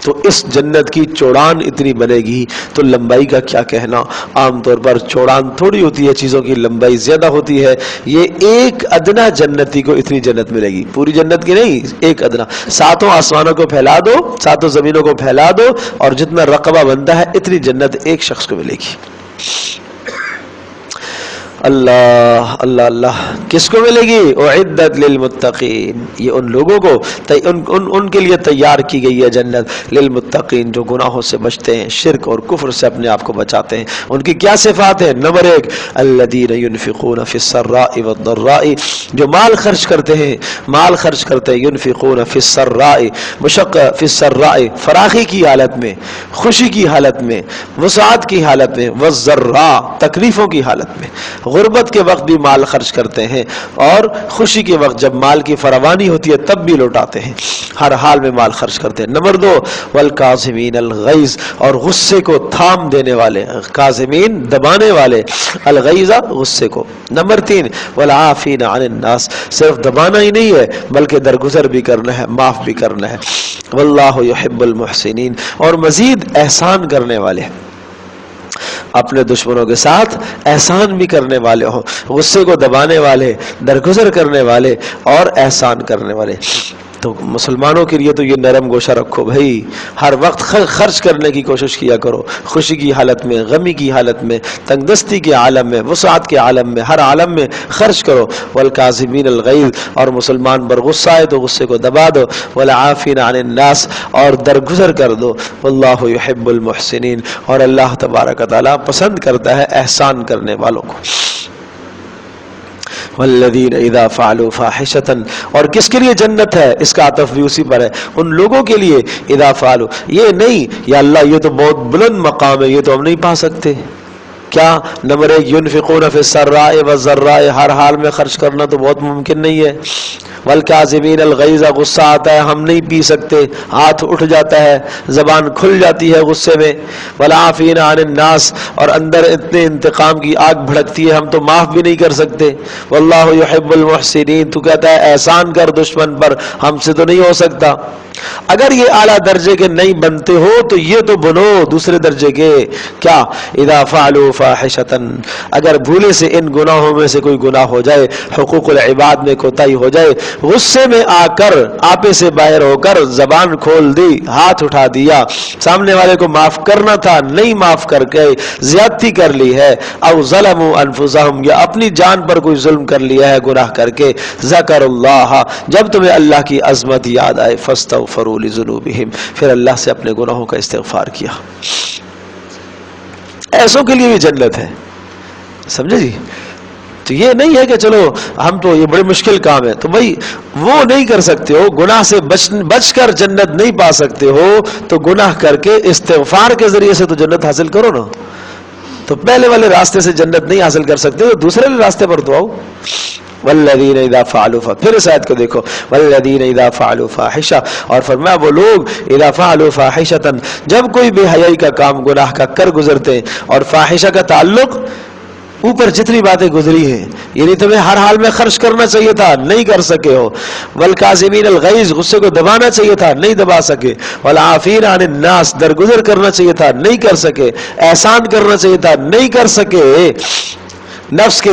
A: تو اس جنت کی چوڑان اتنی بنے گی، تو لمبائی کا کیا کہنا، عام طور پر چوڑان تھوڑی ہوتی ہے، چیزوں کی لمبائی زیادہ ہوتی ہے، یہ ایک ادنا جنتی کو اتنی جنت ملے گی، پوری جنت کی نہیں، ایک ادنا، ساتوں آسمانوں کو پھیلا دو، ساتوں زمینوں کو پھیلا دو، اور جتنا رقبہ بنتا ہے اتنی جنت ایک شخص کو ملے گی۔ اللہ اللہ اللہ، کس کو ملے گی؟ اعدت للمتقین، یہ ان لوگوں کو ان کے لیے تیار کی گئی ہے جنت، للمتقین، جو گناہوں سے بچتے ہیں، شرک اور کفر سے اپنے آپ کو بچاتے ہیں۔ ان کی کیا صفات ہیں؟ نمبر 1، الذین ينفقون فی السراء والضراء، جو مال خرچ کرتے ہیں، ينفقون فی السراء، فی السراء، فراخی کی حالت میں، خوشی کی حالت میں، وسعت کی حالت میں، والضراء، تکلیفوں کی حالت میں، غربت کے وقت بھی مال خرچ کرتے ہیں، اور خوشی کے وقت جب مال کی فراوانی ہوتی ہے تب بھی لوٹاتے ہیں، ہر حال میں مال خرچ کرتے ہیں۔ نمبر 2، والکاظمین الغیظ، اور غصے کو تھام دینے والے، کاظمین دبانے والے، الغیظ غصے کو۔ نمبر 3، والعافین عن الناس، صرف دبانا ہی نہیں ہے بلکہ درگزر بھی کرنا ہے، معاف بھی کرنا ہے۔ واللہ یحب المحسنین، اور مزید احسان کرنے والے، اپنے دشمنوں کے ساتھ احسان بھی کرنے والے ہوں، غصے کو دبانے والے، درگزر کرنے والے، اور احسان کرنے والے۔ تو مسلمانوں کے لیے تو یہ نرم گوشہ رکھو بھائی، ہر وقت خرچ کرنے کی کوشش کیا کرو، خوشی کی حالت میں، غمی کی حالت میں، تنگ دستی کے عالم میں، وسعت کے عالم میں، ہر عالم میں خرچ کرو۔ والکاظمین الغیظ، اور مسلمان پر غصہ آئے تو غصے کو دبا دو۔ والعافین عن الناس، اور درگزر کر دو۔ واللہ یحب المحسنین، اور اللہ تبارک و تعالیٰ پسند کرتا ہے احسان کرنے والوں کو۔ والذین اذا فعلوا فاحشۃ، اور کس کے لیے جنت ہے؟ اس کا عطف بھی اسی پر ہے، ان لوگوں کے لیے اذا فعلوا، یہ نہیں یا اللہ یہ تو بہت بلند مقام ہے، یہ تو ہم نہیں پا سکتے۔ کیا؟ نمبر 1، ينفقون في السراء والضراء، ہر حال میں خرچ کرنا تو بہت ممکن نہیں ہے۔ والکاظمین الغیظ، غصہ آتا ہے ہم نہیں پی سکتے، ہاتھ اٹھ جاتا ہے، زبان کھل جاتی ہے غصے میں۔ والعافین عن الناس، اور اندر اتنے انتقام کی آگ بھڑکتی ہے ہم تو معاف بھی نہیں کر سکتے۔ واللہ یحب المحسنین، تو کہتا ہے احسان کر دشمن پر، ہم سے تو نہیں ہو سکتا۔ اگر یہ اعلیٰ درجے کے نہیں بنتے ہو تو یہ تو بنو دوسرے درجے کے. کیا؟ اذا فعلوا فاحشۃ، اگر بھولے سے ان گناہوں میں سے کوئی گناہ ہو جائے، حقوق العباد میں کوتاہی ہو جائے، غصے میں آ کر آپے سے باہر ہو کر زبان کھول دی، ہاتھ اٹھا دیا، سامنے والے کو معاف کرنا تھا نہیں معاف کر کے زیادتی کر لی ہے، او ظلموا انفسہم، یا اپنی جان پر کوئی ظلم کر لیا ہے گناہ کر کے، ذکر اللہ، جب تمہیں اللہ کی عظمت یاد آئے، فاستغفروا لذنوبہم، پھر اللہ سے اپنے گناہوں کا استغفار کیا. ایسوں کے لیے بھی جنت ہے. سمجھے جی؟ تو یہ نہیں ہے کہ چلو ہم تو یہ بڑی مشکل کام ہے تو بھائی وہ نہیں کر سکتے ہو، گناہ سے بچ کر جنت نہیں پا سکتے ہو تو گناہ کر کے استغفار کے ذریعے سے تو جنت حاصل کرو نا. تو پہلے والے راستے سے جنت نہیں حاصل کر سکتے تو دوسرے راستے پر تو آؤ. والذین اذا فعلوا، پھر اس آیت کو دیکھو، والذین اذا فعلوا فاحشہ، اور فرمایا وہ لوگ اذا فعلوا فاحشۃ، جب کوئی بے حیائی کا کام گناہ کا کر گزرتے ہیں، اور فاحشہ کا تعلق اوپر جتنی باتیں گزری ہیں، یعنی تمہیں ہر حال میں خرچ کرنا چاہیے تھا نہیں کر سکے ہو، والکاظمین الغیظ، غصے کو دبانا چاہیے تھا نہیں دبا سکے، والعافین عن الناس، درگزر کرنا چاہیے تھا نہیں کر سکے، احسان کرنا چاہیے تھا نہیں کر سکے، نفس کے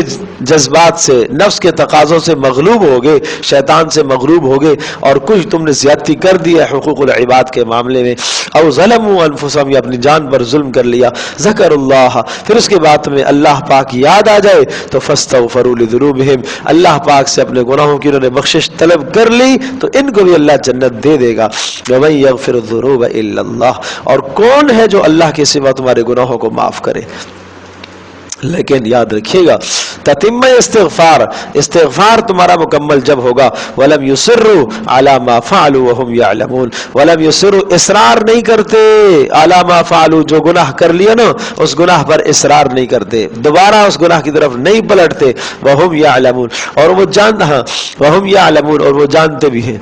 A: جذبات سے، نفس کے تقاضوں سے مغلوب ہو گئے، شیطان سے مغلوب ہو گئے اور کچھ تم نے زیادتی کر دی ہے حقوق العباد کے معاملے میں، او ظلموا انفسہم، یا اپنی جان پر ظلم کر لیا، ذکر اللہ، پھر اس کے بعد تمہیں اللہ پاک یاد آ جائے تو فاستغفروا لذنوبہم، اللہ پاک سے اپنے گناہوں کی انہوں نے بخشش طلب کر لی تو ان کو بھی اللہ جنت دے دے گا. ومن یغفر الذنوب الا اللہ، اور کون ہے جو اللہ کے سوا تمہارے گناہوں کو معاف کرے. لیکن یاد رکھیے گا تتمہ استغفار، استغفار تمہارا مکمل جب ہوگا، ولم یصروا علی ما فعلوا وهم یعلمون، ولم یصروا، اصرار نہیں کرتے، علی ما فعلوا، جو گناہ کر لیا نا اس گناہ پر اصرار نہیں کرتے، دوبارہ اس گناہ کی طرف نہیں پلٹتے، وهم یعلمون، اور وہ وهم یعلمون، اور وہ جانتے بھی ہیں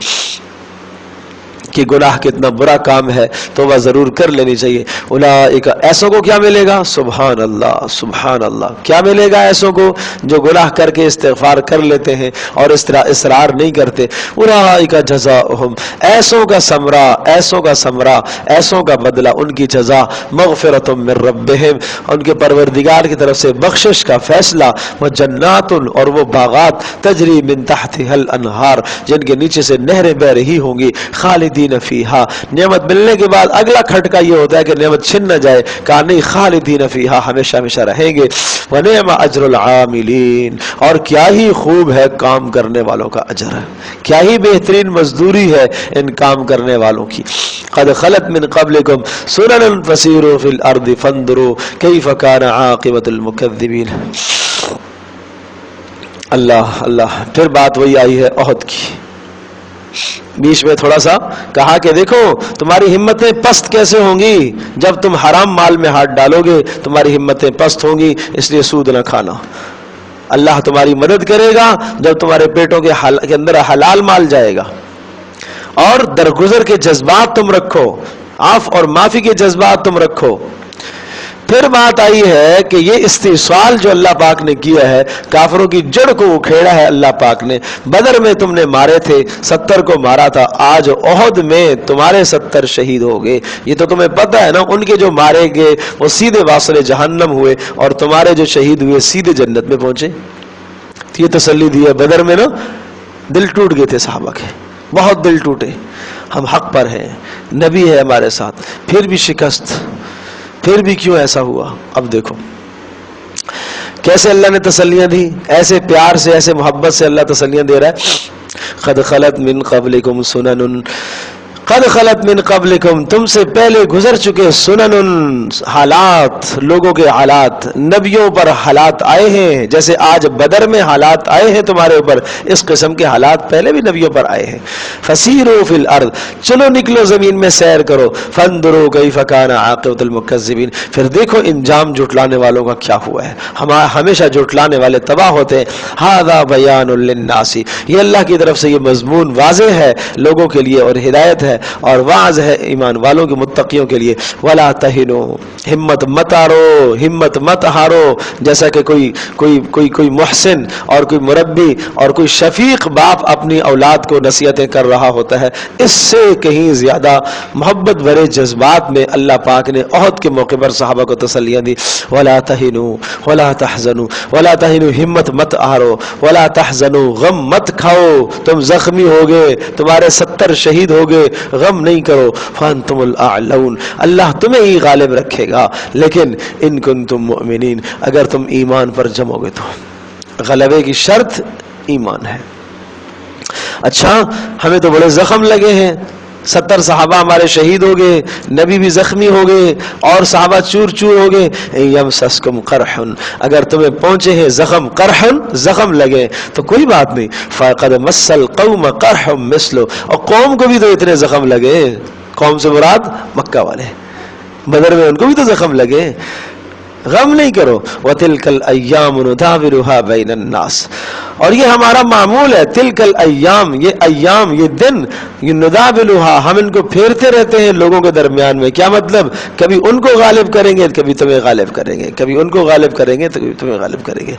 A: کہ گناہ کتنا برا کام ہے، توبہ ضرور کر لینی چاہیے. اولئک، ایسوں کو کیا ملے گا؟ سبحان اللہ، سبحان اللہ، کیا ملے گا ایسوں کو جو گناہ کر کے استغفار کر لیتے ہیں اور اس طرح اصرار نہیں کرتے. اولئک جزاؤہم، ایسوں کا ثمرہ، ایسوں کا ثمرہ، ایسوں کا بدلہ، ان کی جزا مغفرۃ من ربہم، ان کے پروردگار کی طرف سے بخشش کا فیصلہ، وجنات، اور وہ باغات، تجری من تحتها الانہار، جن کے نیچے سے نہریں بہ رہی ہوں گی، خالدین فیہا، نعمت ملنے کے بعد اگلا کھٹکا یہ ہوتا ہے کہ نعمت چھن نہ جائے، کہا نہیں خالدین فیہا، ہمیشہ ہمیشہ رہیں گے. ونعم اجر العاملین، اور کیا ہی خوب ہے کام کرنے والوں کا اجر ہے، کیا ہی بہترین مزدوری ہے ان کام کرنے والوں کی. قد خلت من قبلکم سنن فسیروا فی الارض فانظروا کیف کان عاقبۃ المکذبین. اللہ اللہ. پھر بات وہی آئی ہے احد کی. بیچ میں تھوڑا سا کہا کہ دیکھو تمہاری ہمتیں پست کیسے ہوں گی جب تم حرام مال میں ہاتھ ڈالو گے، تمہاری ہمتیں پست ہوں گی، اس لیے سود نہ کھانا. اللہ تمہاری مدد کرے گا جب تمہارے پیٹوں کے اندر حلال مال جائے گا، اور درگزر کے جذبات تم رکھو، عفو اور معافی کے جذبات تم رکھو. پھر بات آئی ہے کہ یہ استحصال جو اللہ پاک نے کیا ہے، کافروں کی جڑ کو اکھیڑا ہے اللہ پاک نے. بدر میں تم نے مارے تھے، 70 کو مارا تھا، آج احد میں تمہارے 70 شہید ہو گئے. یہ تو تمہیں پتہ ہے نا، ان کے جو مارے گئے وہ سیدھے واصل جہنم ہوئے، اور تمہارے جو شہید ہوئے سیدھے جنت میں پہنچے. یہ تسلی دی ہے بدر میں نا. دل ٹوٹ گئے تھے صحابہ کے، بہت دل ٹوٹے، ہم حق پر ہیں، نبی ہے ہمارے ساتھ، پھر بھی شکست، پھر بھی کیوں ایسا ہوا. اب دیکھو کیسے اللہ نے تسلیاں دی، ایسے پیار سے، ایسے محبت سے اللہ تسلیاں دے رہا ہے. قد خلت من قبلکم سنن، قد خلت من قبلکم، تم سے پہلے گزر چکے، سنن، حالات، لوگوں کے حالات، نبیوں پر حالات آئے ہیں. جیسے آج بدر میں حالات آئے ہیں تمہارے اوپر، اس قسم کے حالات پہلے بھی نبیوں پر آئے ہیں. فسیروا فی الارض، چلو نکلو زمین میں سیر کرو. فانظروا کیف کان عاقبۃ المکذبین، پھر دیکھو انجام جھٹلانے والوں کا کیا ہوا ہے. ہمیشہ جھٹلانے والے تباہ ہوتے ہیں. ھذا بیان للناس، یہ اللہ کی طرف سے یہ مضمون واضح ہے لوگوں کے لیے اور ہدایت ہے. ہے اور واعظ ہے ایمان والوں کے متقیوں کے لیے. ولا تہنوا، ہمت مت ہارو، ہمت مت ہارو. جیسا کہ کوئی محسن اور کوئی مربی اور کوئی شفیق باپ اپنی اولاد کو نصیحتیں کر رہا ہوتا ہے، اس سے کہیں زیادہ محبت بھرے جذبات میں اللہ پاک نے احد کے موقع پر صحابہ کو تسلیاں دی. ولا تہنوا ولا تحزنوا، ولا تہنوا ہمت مت ہارو، ولا تحزنوا غم مت کھاؤ. تم زخمی ہو گئے، تمہارے 70 شہید ہو گئے، غم نہیں کرو. فانتم الاعلون، اللہ تمہیں ہی غالب رکھے گا. لیکن ان کنتم مؤمنین، اگر تم ایمان پر جمو گے تو غلبے کی شرط ایمان ہے. اچھا ہمیں تو بڑے زخم لگے ہیں، 70 صحابہ ہمارے شہید ہو گئے، نبی بھی زخمی ہو گئے اور صحابہ چور چور ہو گئے. یمسسکم قرح، اگر تمہیں پہنچے ہیں زخم، قرح زخم لگے تو کوئی بات نہیں. فقد مس القوم قرح مثلو، اور قوم کو بھی تو اتنے زخم لگے. قوم سے مراد مکہ والے، بدر میں ان کو بھی تو زخم لگے. غم نہیں کرو. وَتِلْكَ الْأَيَّامُ نُدَاوِلُهَا بَيْنَ النَّاسِ، اور یہ ہمارا معمول ہے. تلک الایام، یہ ایام، یہ دن، یہ نداولها، ہم ان کو پھیرتے رہتے ہیں لوگوں کے درمیان میں. کیا مطلب؟ کبھی ان کو غالب کریں گے، کبھی تمہیں غالب کریں گے، کبھی ان کو غالب کریں گے تو کبھی تمہیں غالب کریں گے.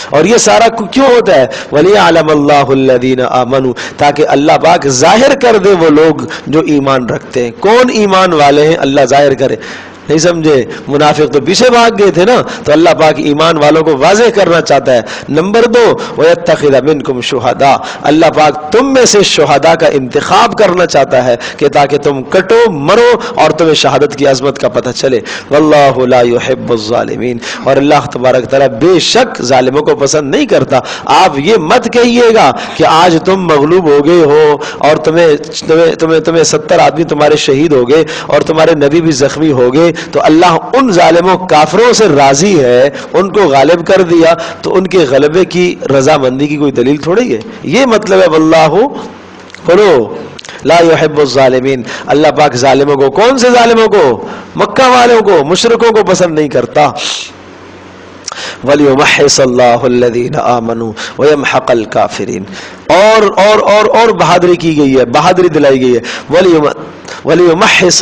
A: اور یہ سارا کیوں ہوتا ہے؟ وَلِيَعْلَمَ اللَّهُ الَّذِينَ آمَنُوا، تاکہ اللہ پاک ظاہر کر دے وہ لوگ جو ایمان رکھتے ہیں. کون ایمان والے ہیں اللہ ظاہر کرے. نہیں سمجھے؟ منافق تو پیچھے بھاگ گئے تھے نا، تو اللہ پاک ایمان والوں کو واضح کرنا چاہتا ہے. نمبر 2، وَيَتَّخِذَ مِنْكُمْ شُهَدَاءَ، اللہ پاک تم میں سے شہداء کا انتخاب کرنا چاہتا ہے کہ تاکہ تم کٹو مرو اور تمہیں شہادت کی عظمت کا پتہ چلے. وَاللَّهُ لَا يُحِبُّ الظَّالِمِينَ، اور اللہ تبارک تعالیٰ بے شک ظالموں کو پسند نہیں کرتا. آپ یہ مت کہیے گا کہ آج تم مغلوب ہو گئے ہو اور تمہیں 70 آدمی تمہارے شہید ہو گئے اور تمہارے نبی بھی زخمی ہو گئے تو اللہ ان ظالموں کافروں سے راضی ہے، ان کو غالب کر دیا تو ان کے غلبے کی رضامندی کی کوئی دلیل تھوڑی ہے. یہ مطلب ہے واللہ قولو لا يحب الظالمین، اللہ پاک ظالموں کو، کون سے ظالموں کو؟ مکہ والوں کو، مشرکوں کو پسند نہیں کرتا. وَلِيُمَحِّصَ اللَّهُ الَّذِينَ آمَنُوا وَيَمْحَقَ الْكَافِرِينَ. اور بہادری کی گئی ہے، بہادری دلائی گئی ہے. وَلِيُمَحِّصَ،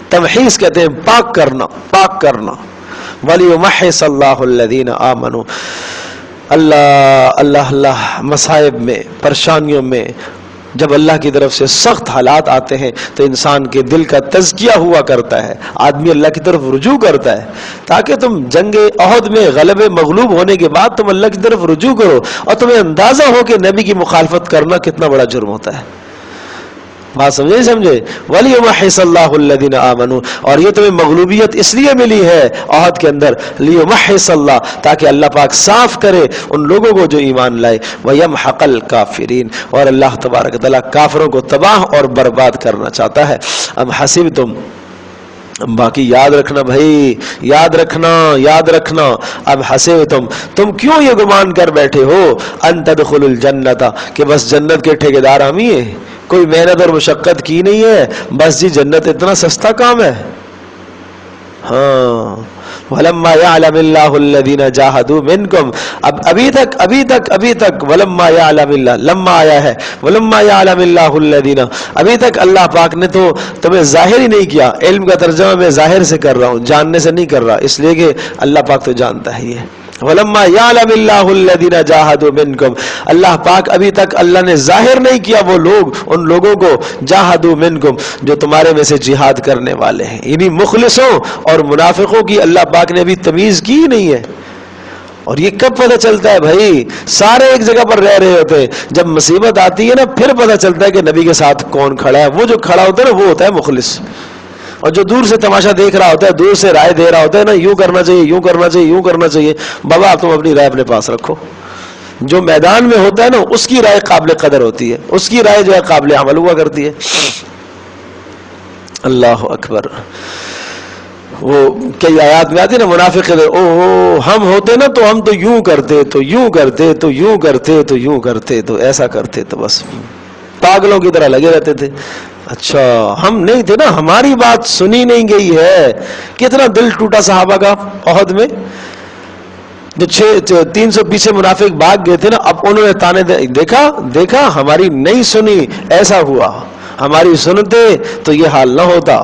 A: تمحیص کہتے ہیں پاک کرنا. وَلِيُمَحِّصَ اللَّهُ الَّذِينَ آمَنُوا، اللہ مصائب میں، پریشانیوں میں جب اللہ کی طرف سے سخت حالات آتے ہیں تو انسان کے دل کا تزکیہ ہوا کرتا ہے، آدمی اللہ کی طرف رجوع کرتا ہے تاکہ تم جنگ احد میں غلبے مغلوب ہونے کے بعد تم اللہ کی طرف رجوع کرو اور تمہیں اندازہ ہو کہ نبی کی مخالفت کرنا کتنا بڑا جرم ہوتا ہے. بات سمجھے؟ وَلِيُمَحِّصَ اللَّهُ الَّذِينَ آمَنُوا، اور یہ تمہیں مغلوبیت اس لیے ملی ہے احد کے اندر، لِيُمَحِّصَ اللَّهُ، تاکہ اللہ پاک صاف کرے ان لوگوں کو جو ایمان لائے، وَيَمْحَقَ الْكَافِرِينَ، اور اللہ تبارک تعالیٰ کافروں کو تباہ اور برباد کرنا چاہتا ہے. ام حسبتم، باقی یاد رکھنا بھائی، یاد رکھنا. اب حسبتم، تم کیوں یہ گمان کر بیٹھے ہو، ان تدخلوا الجنت، کہ بس جنت کے ٹھیکیدار ہم ہی ہیں، کوئی محنت اور مشقت کی نہیں ہے، بس جی جنت اتنا سستا کام ہے. ہاں وَلَمَّا يَعْلَمِ اللَّهُ الَّذِينَ جَاهَدُوا مِنْكُمْ، اب ابھی تک وَلَمَّا يَعْلَمِ اللَّهُ، لما آیا ہے وَلَمَّا يَعْلَمِ اللَّهُ الَّذِينَ، ابھی تک اللہ پاک نے تو تمہیں ظاہر ہی نہیں کیا. علم کا ترجمہ میں ظاہر سے کر رہا ہوں، جاننے سے نہیں کر رہا، اس لیے کہ اللہ پاک تو جانتا ہی ہے. وَلَمَّا يَعْلَمِ اللَّهُ الَّذِينَ جَاهَدُوا مِنْكُمْ، اللہ پاک ابھی تک اللہ نے ظاہر نہیں کیا وہ لوگ، ان لوگوں کو جَاهَدُوا مِنْكُمْ جو تمہارے میں سے جہاد کرنے والے ہیں، یعنی مخلصوں اور منافقوں کی اللہ پاک نے ابھی تمیز کی ہی نہیں ہے. اور یہ کب پتہ چلتا ہے بھائی؟ سارے ایک جگہ پر رہ رہے ہوتے ہیں، جب مصیبت آتی ہے نا پھر پتہ چلتا ہے کہ نبی کے ساتھ کون کھڑا ہے. وہ جو کھڑا ہوتا ہے نا وہ ہوتا ہے مخلص، اور جو دور سے تماشا دیکھ رہا ہوتا ہے، دور سے رائے دے رہا ہوتا ہے نا، یوں کرنا چاہیے، یوں کرنا چاہیے، یوں کرنا چاہیے. بابا تم اپنی رائے اپنے پاس رکھو. جو میدان میں ہوتا ہے نا اس کی رائے قابل قدر ہوتی ہے، اس کی رائے جو ہے قابل عمل ہوا کرتی ہے. اللہ اکبر. وہ کئی آیات میں آتی ہے نا، منافق ہم ہوتے نا تو ہم تو یوں کرتے، تو یوں کرتے، تو یوں کرتے، تو یوں کرتے، تو ایسا کرتے، تو بس پاگلوں کی طرح لگے رہتے تھے. اچھا ہم نہیں تھے نا، ہماری بات سنی نہیں گئی ہے. کتنا دل ٹوٹا صحابہ کا احد میں. جو 300 پیچھے منافق بھاگ گئے تھے نا، اب انہوں نے تانے دیکھا ہماری نہیں سنی، ایسا ہوا. ہماری سنتے تو یہ حال نہ ہوتا.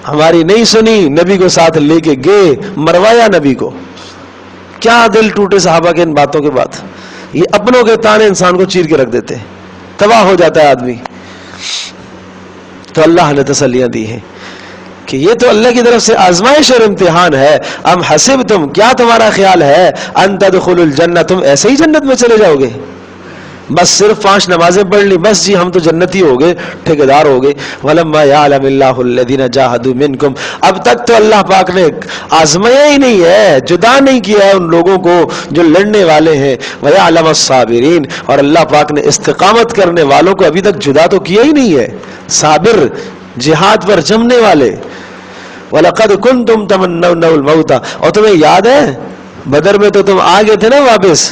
A: ہماری نہیں سنی, نبی کو ساتھ لے کے گئے, مروایا نبی کو. کیا دل ٹوٹے صحابہ کے ان باتوں کے بعد. یہ اپنوں کے تانے انسان کو چیر کے رکھ دیتے, تباہ ہو جاتا ہے آدمی. تو اللہ نے تسلیاں دی ہیں کہ یہ تو اللہ کی طرف سے آزمائش اور امتحان ہے. ام حسبتم, کیا تمہارا خیال ہے, ان تدخلوا الجنہ, تم ایسے ہی جنت میں چلے جاؤ گے, بس صرف 5 نمازیں پڑھ لی, بس جی ہم تو جنتی ہو گئے, ٹھیکیدار ہو گئے. وَلَمَّا يَعْلَمِ اللَّهُ الَّذِينَ جَاهَدُوا مِنْكُمْ, اب تک تو اللہ پاک نے آزمایا ہی نہیں ہے, جدا نہیں کیا ہے ان لوگوں کو جو لڑنے والے ہیں. وَيَعْلَمَ الصَّابِرِينَ, اور اللہ پاک نے استقامت کرنے والوں کو ابھی تک جدا تو کیا ہی نہیں ہے. صابر, جہاد پر جمنے والے. وَلَقَدْ كُنْتُمْ تَمَنَّوْنَ الْمَوْتَ, اور تمہیں یاد ہے بدر میں تو تم آ گئے تھے نا واپس.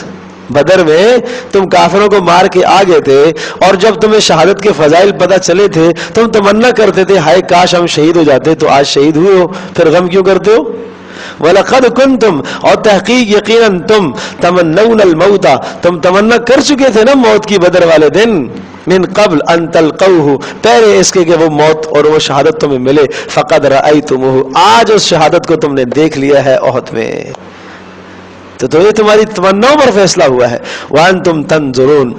A: بدر میں تم کافروں کو مار کے آ گئے تھے, اور جب تمہیں شہادت کے فضائل پتہ چلے تھے تم تمنا کرتے تھے ہائے کاش ہم شہید ہو جاتے. تو آج شہید ہوئے ہو, پھر غم کیوں کرتے ہو؟ وَلَقَدْ كُنْتُمْ, اور تحقیق یقیناً تم تمنون الموت, تم تمنا کر چکے تھے نا موت کی بدر والے دن. من قبل ان تلقوه, پہلے اس کے کہ وہ موت اور وہ شہادت تمہیں ملے. فقد رأیتموہ, آج اس شہادت کو تم نے دیکھ لیا ہے احد میں. تو یہ تمہاری تمناؤں پر فیصلہ ہوا ہے. وَأَنْتُمْ تَنْظُرُونَ,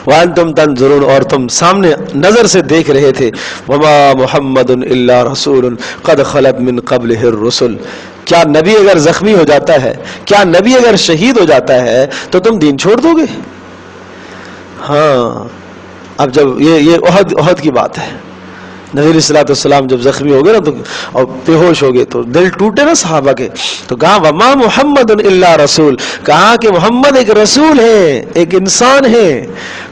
A: وَأَنْتُمْ تَنْظُرُونَ, اور تم سامنے نظر سے دیکھ رہے تھے. وَمَا مُحَمَّدٌ إِلَّا رَسُولٌ قَدْ خَلَتْ مِنْ قَبْلِهِ الرُّسُلُ, کیا نبی اگر زخمی ہو جاتا ہے, کیا نبی اگر شہید ہو جاتا ہے تو تم دین چھوڑ دو گے؟ ہاں, اب جب یہ احد کی بات ہے, نبی علیہ الصلوۃ والسلام جب زخمی ہو گئے نا تو اور بے ہوش ہو گئے تو دل ٹوٹے نا صحابہ کے. تو کہا وما محمد الا رسول, کہا کہ محمد ایک رسول ہے, ایک انسان ہے.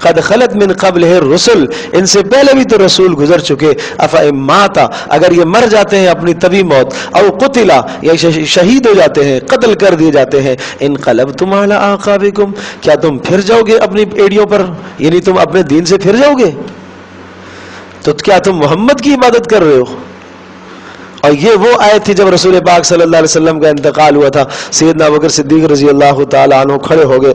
A: قد خلت من قبلہ الرسل, ان سے پہلے بھی تو رسول گزر چکے. افئن مات, اگر یہ مر جاتے ہیں اپنی طبی موت, او قتلا, یا شہید ہو جاتے ہیں, قتل کر دیے جاتے ہیں, انقلبتم علی اعقابکم, کیا تم پھر جاؤ گے اپنی ایڑیوں پر, یعنی تم اپنے دین سے پھر جاؤ گے؟ تو کیا تم محمد کی عبادت کر رہے ہو؟ اور یہ وہ آیت تھی جب رسول پاک صلی اللہ علیہ وسلم کا انتقال ہوا تھا. سیدنا ابوبکر صدیق رضی اللہ تعالی عنہ کھڑے ہو گئے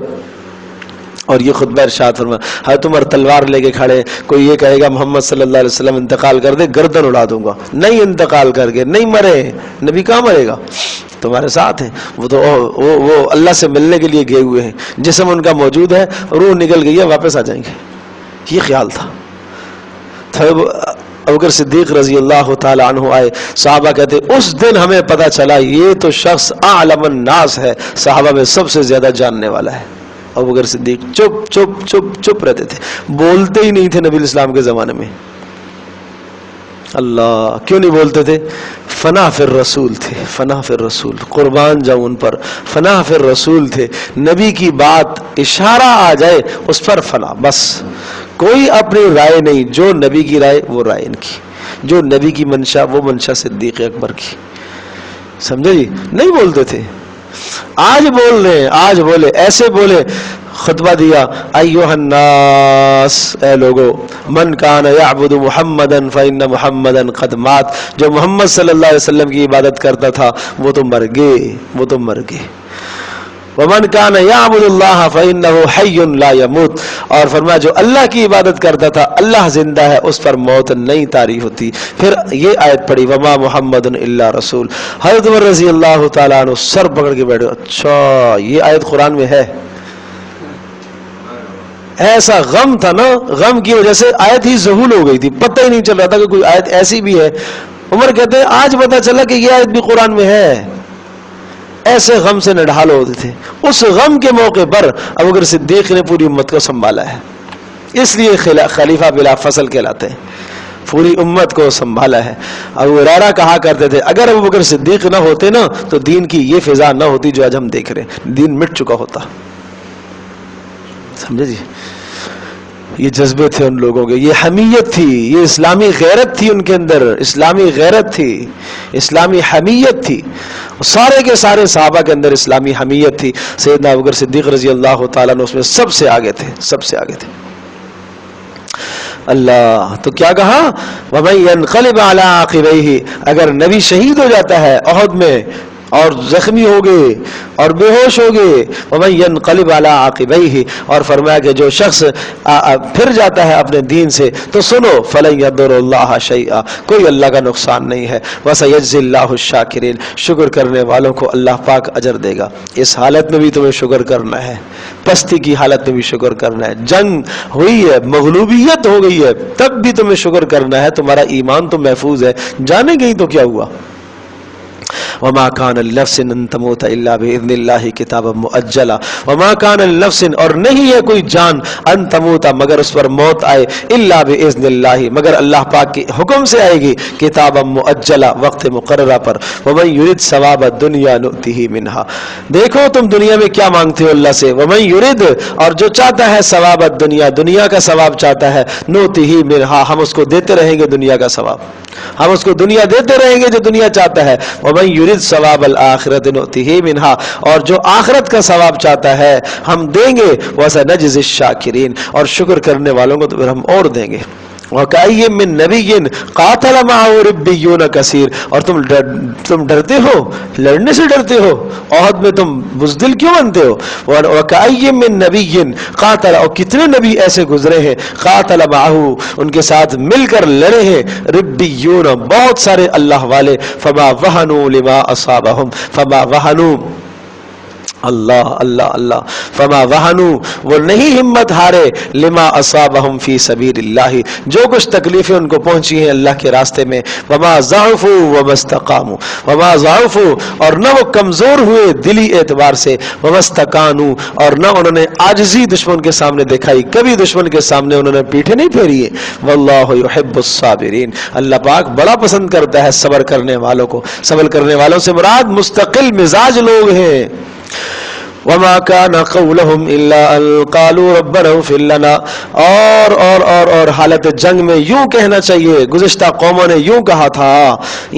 A: اور یہ خطبہ ارشاد فرمایا, حضرت عمر تلوار لے کے کھڑے. کوئی یہ کہے گا محمد صلی اللہ علیہ وسلم انتقال کر دے, گردن اڑا دوں گا. نہیں, انتقال کر کے نہیں مرے, نبی کہاں مرے گا, تمہارے ساتھ ہیں. وہ تو وہ اللہ سے ملنے کے لیے گئے ہوئے ہیں, جسم ان کا موجود ہے, روح نکل گئی ہے, واپس آ جائیں گے. یہ خیال تھا. ابوبکر صدیق رضی اللہ تعالی عنہ آئے. صحابہ کہتے اس دن ہمیں پتہ چلا یہ تو شخص اعلم الناس ہے, صحابہ میں سب سے زیادہ جاننے والا ہے. ابوبکر صدیق چپ چپ چپ چپ رہتے تھے, بولتے ہی نہیں تھے نبی اسلام کے زمانے میں. اللہ, کیوں نہیں بولتے تھے؟ فنا فی الرسول تھے, فنا فی الرسول, قربان جاؤں ان پر. فنا فی الرسول تھے, نبی کی بات اشارہ آ جائے اس پر فنا, بس کوئی اپنی رائے نہیں. جو نبی کی رائے وہ رائے ان کی, جو نبی کی منشا وہ منشا صدیق اکبر کی. سمجھے جی؟ نہیں بولتے تھے. آج بول رہے ہیں, آج بولے, ایسے بولے, خطبہ دیا, ایھا الناس, اے لوگو, من کان یعبد محمدا فإن محمدا قد مات, جو محمد صلی اللہ علیہ وسلم کی عبادت کرتا تھا وہ تو مر گئے, وہ تو مر گئے. ومن کان یعبد اللہ فإنہ حی لا یموت, اور فرمایا جو اللہ کی عبادت کرتا تھا اللہ زندہ ہے, اس پر موت نہیں طاری ہوتی. پھر یہ آیت پڑھی وما محمد الا رسول. حضرت عمر رضی اللہ تعالیٰ عنہ سر پکڑ کے بیٹھے, اچھا یہ آیت قرآن میں ہے. ایسا غم تھا نا, غم کی وجہ سے آیت ہی ذہول ہو گئی تھی, پتہ ہی نہیں چل رہا تھا کہ کوئی آیت ایسی بھی ہے. عمر کہتے ہیں آج پتہ چلا کہ یہ آیت بھی قرآن میں ہے. ایسے غم سے نڈھال ہوتے تھے. اس غم کے موقع پر ابوبکر صدیق نے پوری امت کو سنبھالا ہے, اس لیے خلیفہ بلا فصل کہلاتے ہیں. پوری امت کو سنبھالا ہے. ابو ہریرہ کہا کرتے تھے اگر ابوبکر صدیق نہ ہوتے نا تو دین کی یہ فضا نہ ہوتی جو آج ہم دیکھ رہے ہیں, دین مٹ چکا ہوتا. سمجھے جی؟ یہ جذبے تھے ان لوگوں کے, یہ حمیت تھی, یہ اسلامی غیرت تھی ان کے اندر, اسلامی غیرت تھی, اسلامی حمیت تھی. سارے کے سارے صحابہ کے اندر اسلامی حمیت تھی. سیدنا ابوبکر صدیق رضی اللہ تعالیٰ عنہ اس میں سب سے آگے تھے, سب سے آگے تھے. اللہ تو کیا کہا وَمَن يَنْقَلِبْ عَلَىٰ عَقِبَيْهِ, اگر نبی شہید ہو جاتا ہے احد میں, اور زخمی ہو گئے اور بے ہوش ہو گئے، ومن ينقلب على عاقبیہ، اور فرمایا کہ جو شخص پھر جاتا ہے اپنے دین سے تو سنو فلن يضر اللہ شیئا، کوئی اللہ کا نقصان نہیں ہے، وسيجزي اللہ الشاکرین، شکر کرنے والوں کو اللہ پاک اجر دے گا۔ اس حالت میں بھی تمہیں شکر کرنا ہے، پستی کی حالت میں بھی شکر کرنا ہے، جنگ ہوئی ہے، مغلوبیت ہو گئی ہے، تب بھی تمہیں شکر کرنا ہے، تمہارا ایمان تو محفوظ ہے، جانے گئی تو کیا ہوا؟ وما كان لنفس ان تموت الا باذن الله کتابا مؤجلا، وما كان لنفس، اور نہیں ہے کوئی جان، ان تموت مگر اس پر موت آئے، الا باذن الله مگر اللہ پاک کے حکم سے آئے گی، کتابا مؤجلا وقت مقررہ پر، ومن يريد ثواب الدنيا نؤته منها، دیکھو تم دنیا میں کیا مانگتے ہو اللہ سے، ومن يريد، اور جو چاہتا ہے ثواب الدنیا، دنیا کا ثواب چاہتا ہے، نؤته منها ہم اس کو دیتے رہیں گے دنیا کا ثواب، ہم اس کو دنیا دیتے رہیں گے جو دنیا چاہتا ہے، ومن يريد ثواب الآخرۃ نؤتیہ منہا، اور جو آخرت کا ثواب چاہتا ہے ہم دیں گے، وسنجزی الشاکرین، اور شکر کرنے والوں کو تو پھر ہم اور دیں گے۔ وَكَأَيٍّ مِّن نَبِيٍّ قَاتَلَ مَعَهُ رِبِّيُّونَ كَثِيرٌ، اور تم ڈرتے ہو، لڑنے سے ڈرتے ہو، عہد میں تم بزدل کیوں بنتے ہو؟ وَكَأَيٍّ مِّن نَبِيٍّ قَاتَلَ، اور کتنے نبی ایسے گزرے ہیں، قَاتَلَ مَعَهُ ان کے ساتھ مل کر لڑے ہیں، رِبِّيُّونَ بہت سارے اللہ والے، فَمَا وَهَنُوا لِمَا أَصَابَهُمْ، فَمَا وَهَنُوا، اللہ اللہ اللہ، فما وہنوا وہ نہیں ہمت ہارے، لما اصابہم فی سبیل اللہ جو کچھ تکلیفیں ان کو پہنچی ہیں اللہ کے راستے میں، وما ضعفوا وما استقاموا، وما ضعفوا اور نہ وہ کمزور ہوئے دلی اعتبار سے، وما استقاموا اور نہ انہوں نے عاجزی دشمن کے سامنے دکھائی، کبھی دشمن کے سامنے انہوں نے پیٹھیں نہیں پھیری ہے۔ واللہ یحب الصابرین، اللہ پاک بڑا پسند کرتا ہے صبر کرنے والوں کو۔ صبر کرنے والوں سے مراد مستقل مزاج لوگ ہیں۔ وما كان قولهم الا ان قالوا ربنا اغفر لنا، اور حالت جنگ میں یوں کہنا چاہیے، گزشتہ قوموں نے یوں کہا تھا،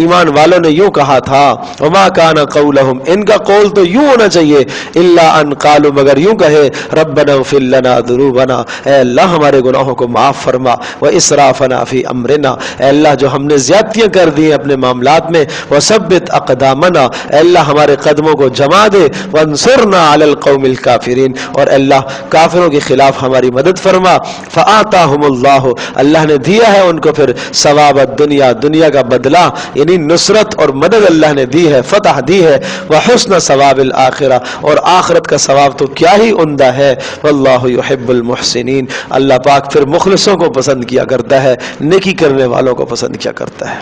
A: ایمان والوں نے یوں کہا تھا، وما كان قولهم ان کا قول تو یوں ہونا چاہیے، الا ان قالوا مگر یوں کہے، ربنا اغفر لنا ذنوبنا، اے اللہ ہمارے گناہوں کو معاف فرما، واسرافنا فی امرنا، اے اللہ جو ہم نے زیادتیاں کر دی ہیں اپنے معاملات میں، وثبت اقدامنا، اے اللہ ہمارے قدموں کو جما دے، وانصرنا علی القوم الکافرین، اور اللہ کافروں کے خلاف ہماری مدد فرما۔ فآتاہم اللہ، اللہ نے دیا ہے ان کو پھر ثواب الدنیا، دنیا کا بدلہ یعنی نصرت اور مدد اللہ نے دی ہے، فتح دی ہے، وحسن ثواب الآخرہ، اور آخرت کا ثواب تو کیا ہی عمدہ ہے، واللہ یحب المحسنین، اللہ پاک پھر مخلصوں کو پسند کیا کرتا ہے، نیکی کرنے والوں کو پسند کیا کرتا ہے۔